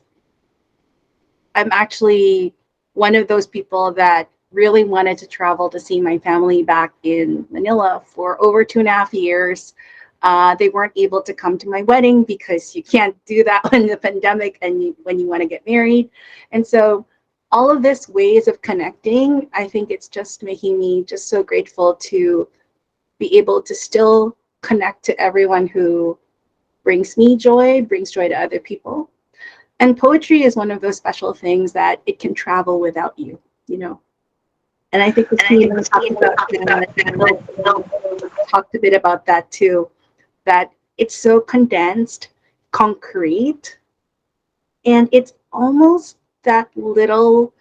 I'm actually one of those people that really wanted to travel to see my family back in Manila for over 2.5 years. They weren't able to come to my wedding because you can't do that when the pandemic and when you want to get married. And so all of this ways of connecting, I think it's just making me just so grateful to be able to still connect to everyone who brings joy to other people. And poetry is one of those special things that it can travel without you, you know. And I think Christina talked a bit about that too, that it's so condensed, concrete, and it's almost that little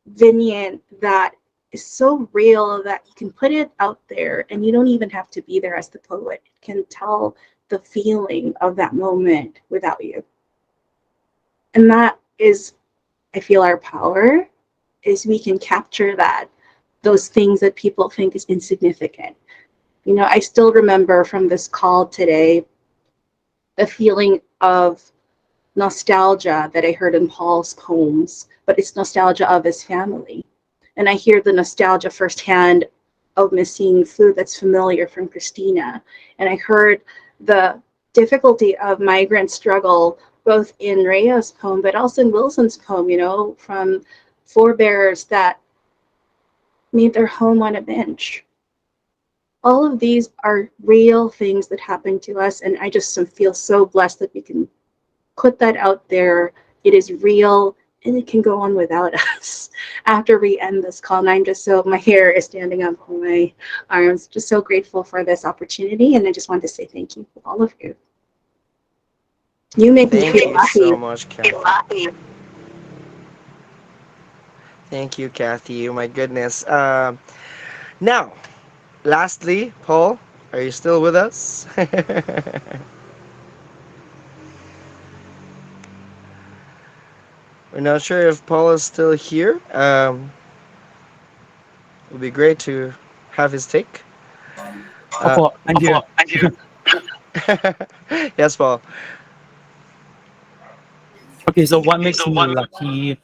vignette that is so real that you can put it out there and you don't even have to be there as the poet. It can tell the feeling of that moment without you. And that is, I feel, our power is we can capture that, those things that people think is insignificant. You know, I still remember from this call today the feeling of nostalgia that I heard in Paul's poems, but it's nostalgia of his family. And I hear the nostalgia firsthand of missing food that's familiar from Cristina. And I heard the difficulty of migrant struggle, both in Reah's poem, but also in Wilson's poem, you know, from forebears that made their home on a bench. All of these are real things that happen to us, and I just feel so blessed that we can put that out there. It is real, and it can go on without us after we end this call. And I'm just so, my hair is standing up on my arms. Just so grateful for this opportunity, and I just want to say thank you to all of you. You make me Thank feel you so lucky. much, Kathy. Thank you, Kathy. Oh my goodness. Now, lastly, Paul, are you still with us? We're not sure if Paul is still here. It would be great to have his take. Uh, Opo, I'm here. yes, Paul. Okay, so what makes me lucky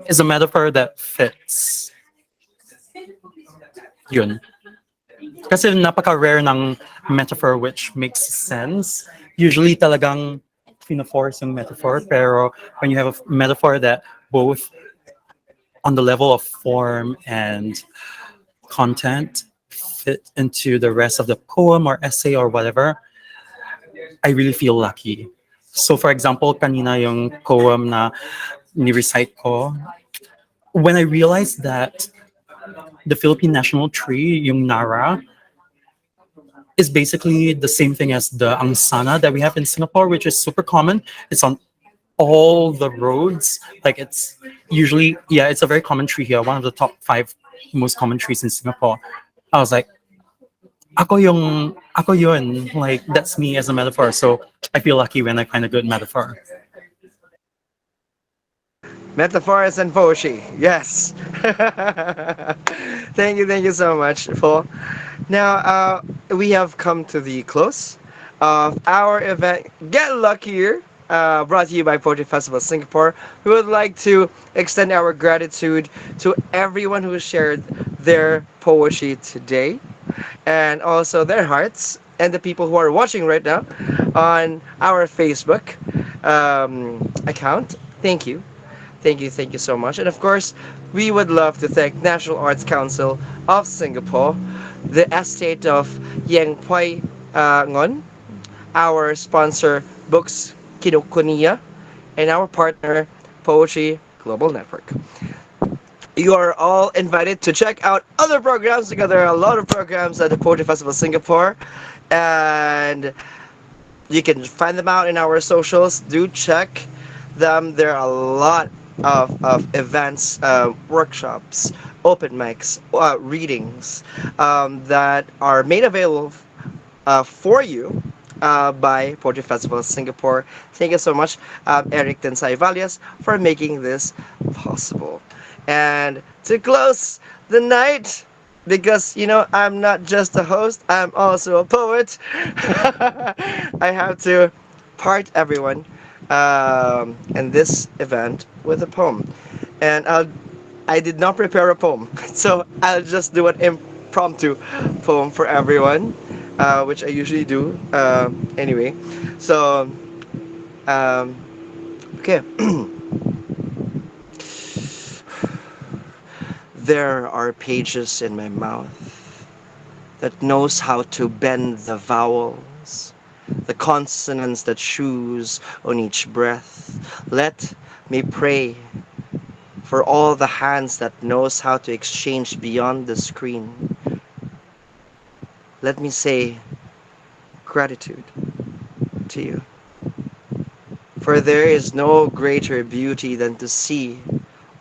is a metaphor that fits. Yun. Kasi napaka-rare ng metaphor which makes sense. Usually talagang fina-force yung metaphor, pero when you have a metaphor that both on the level of form and content fit into the rest of the poem or essay or whatever, I really feel lucky. So for example, kanina yung poem na ni-recite ko, when I realized that the Philippine national tree, yung Nara, is basically the same thing as the angsana that we have in Singapore, which is super common. It's on all the roads. Like it's usually, yeah, it's a very common tree here, one of the top 5 most common trees in Singapore. I was like, ako yun, like that's me as a metaphor. So I feel lucky when I find a good metaphor. Metaphors and poetry. Yes. Thank you so much, Paul. Now, we have come to the close of our event, Get Luckier, brought to you by Poetry Festival Singapore. We would like to extend our gratitude to everyone who shared their poetry today and also their hearts and the people who are watching right now on our Facebook account. Thank you. Thank you so much. And of course, we would love to thank National Arts Council of Singapore, the estate of Yang Pui Ngon, our sponsor, Books Kinokuniya, and our partner, Poetry Global Network. You are all invited to check out other programs because there are a lot of programs at the Poetry Festival Singapore, and you can find them out in our socials. Do check them. There are a lot of events, workshops, open mics, readings that are made available for you by Poetry Festival Singapore. Thank you so much, Eric Tensai Valias, for making this possible. And to close the night, because I'm not just a host, I'm also a poet. I have to part everyone in this event with a poem, and I did not prepare a poem, so I'll just do an impromptu poem for everyone, which I usually do anyway. So um, okay. There are pages in my mouth that knows how to bend the vowels, the consonants that choose on each breath. Let me pray for all the hands that knows how to exchange beyond the screen. Let me say gratitude to you. For there is no greater beauty than to see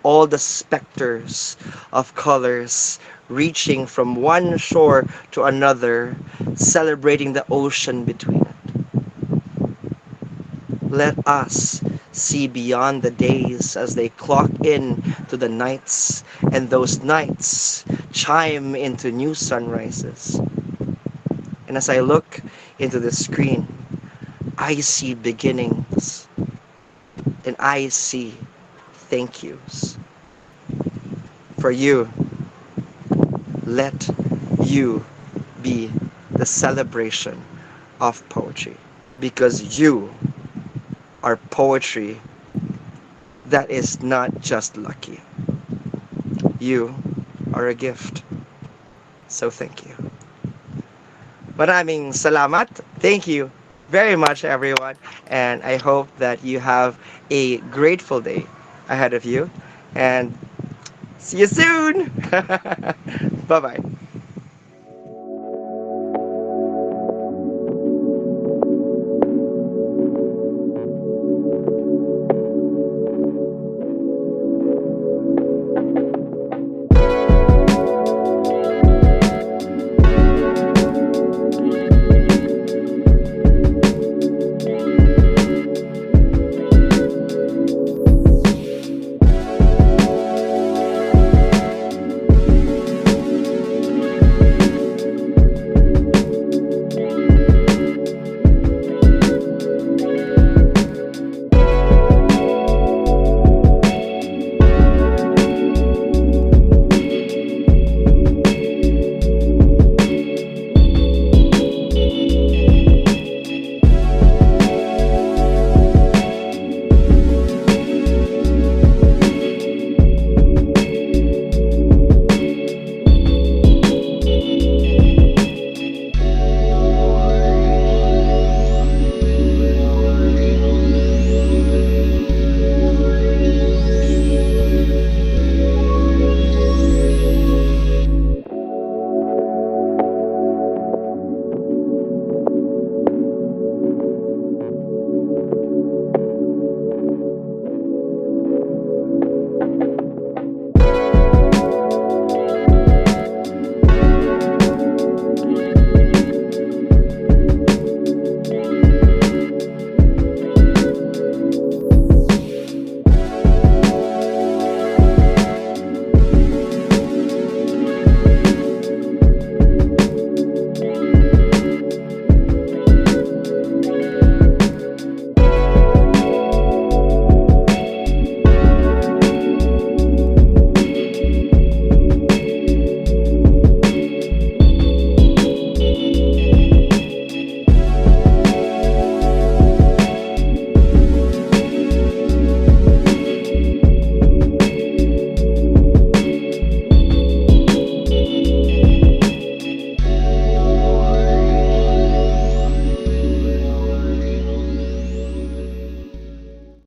all the specters of colors reaching from one shore to another, celebrating the ocean between it. Let us see beyond the days as they clock in to the nights, and those nights chime into new sunrises. And as I look into the screen, I see beginnings, and I see thank yous. For you, let you be the celebration of poetry, because you are poetry that is not just lucky. You are a gift. So thank you. Maraming salamat. Thank you very much, everyone. And I hope that you have a grateful day ahead of you. And see you soon. Bye bye.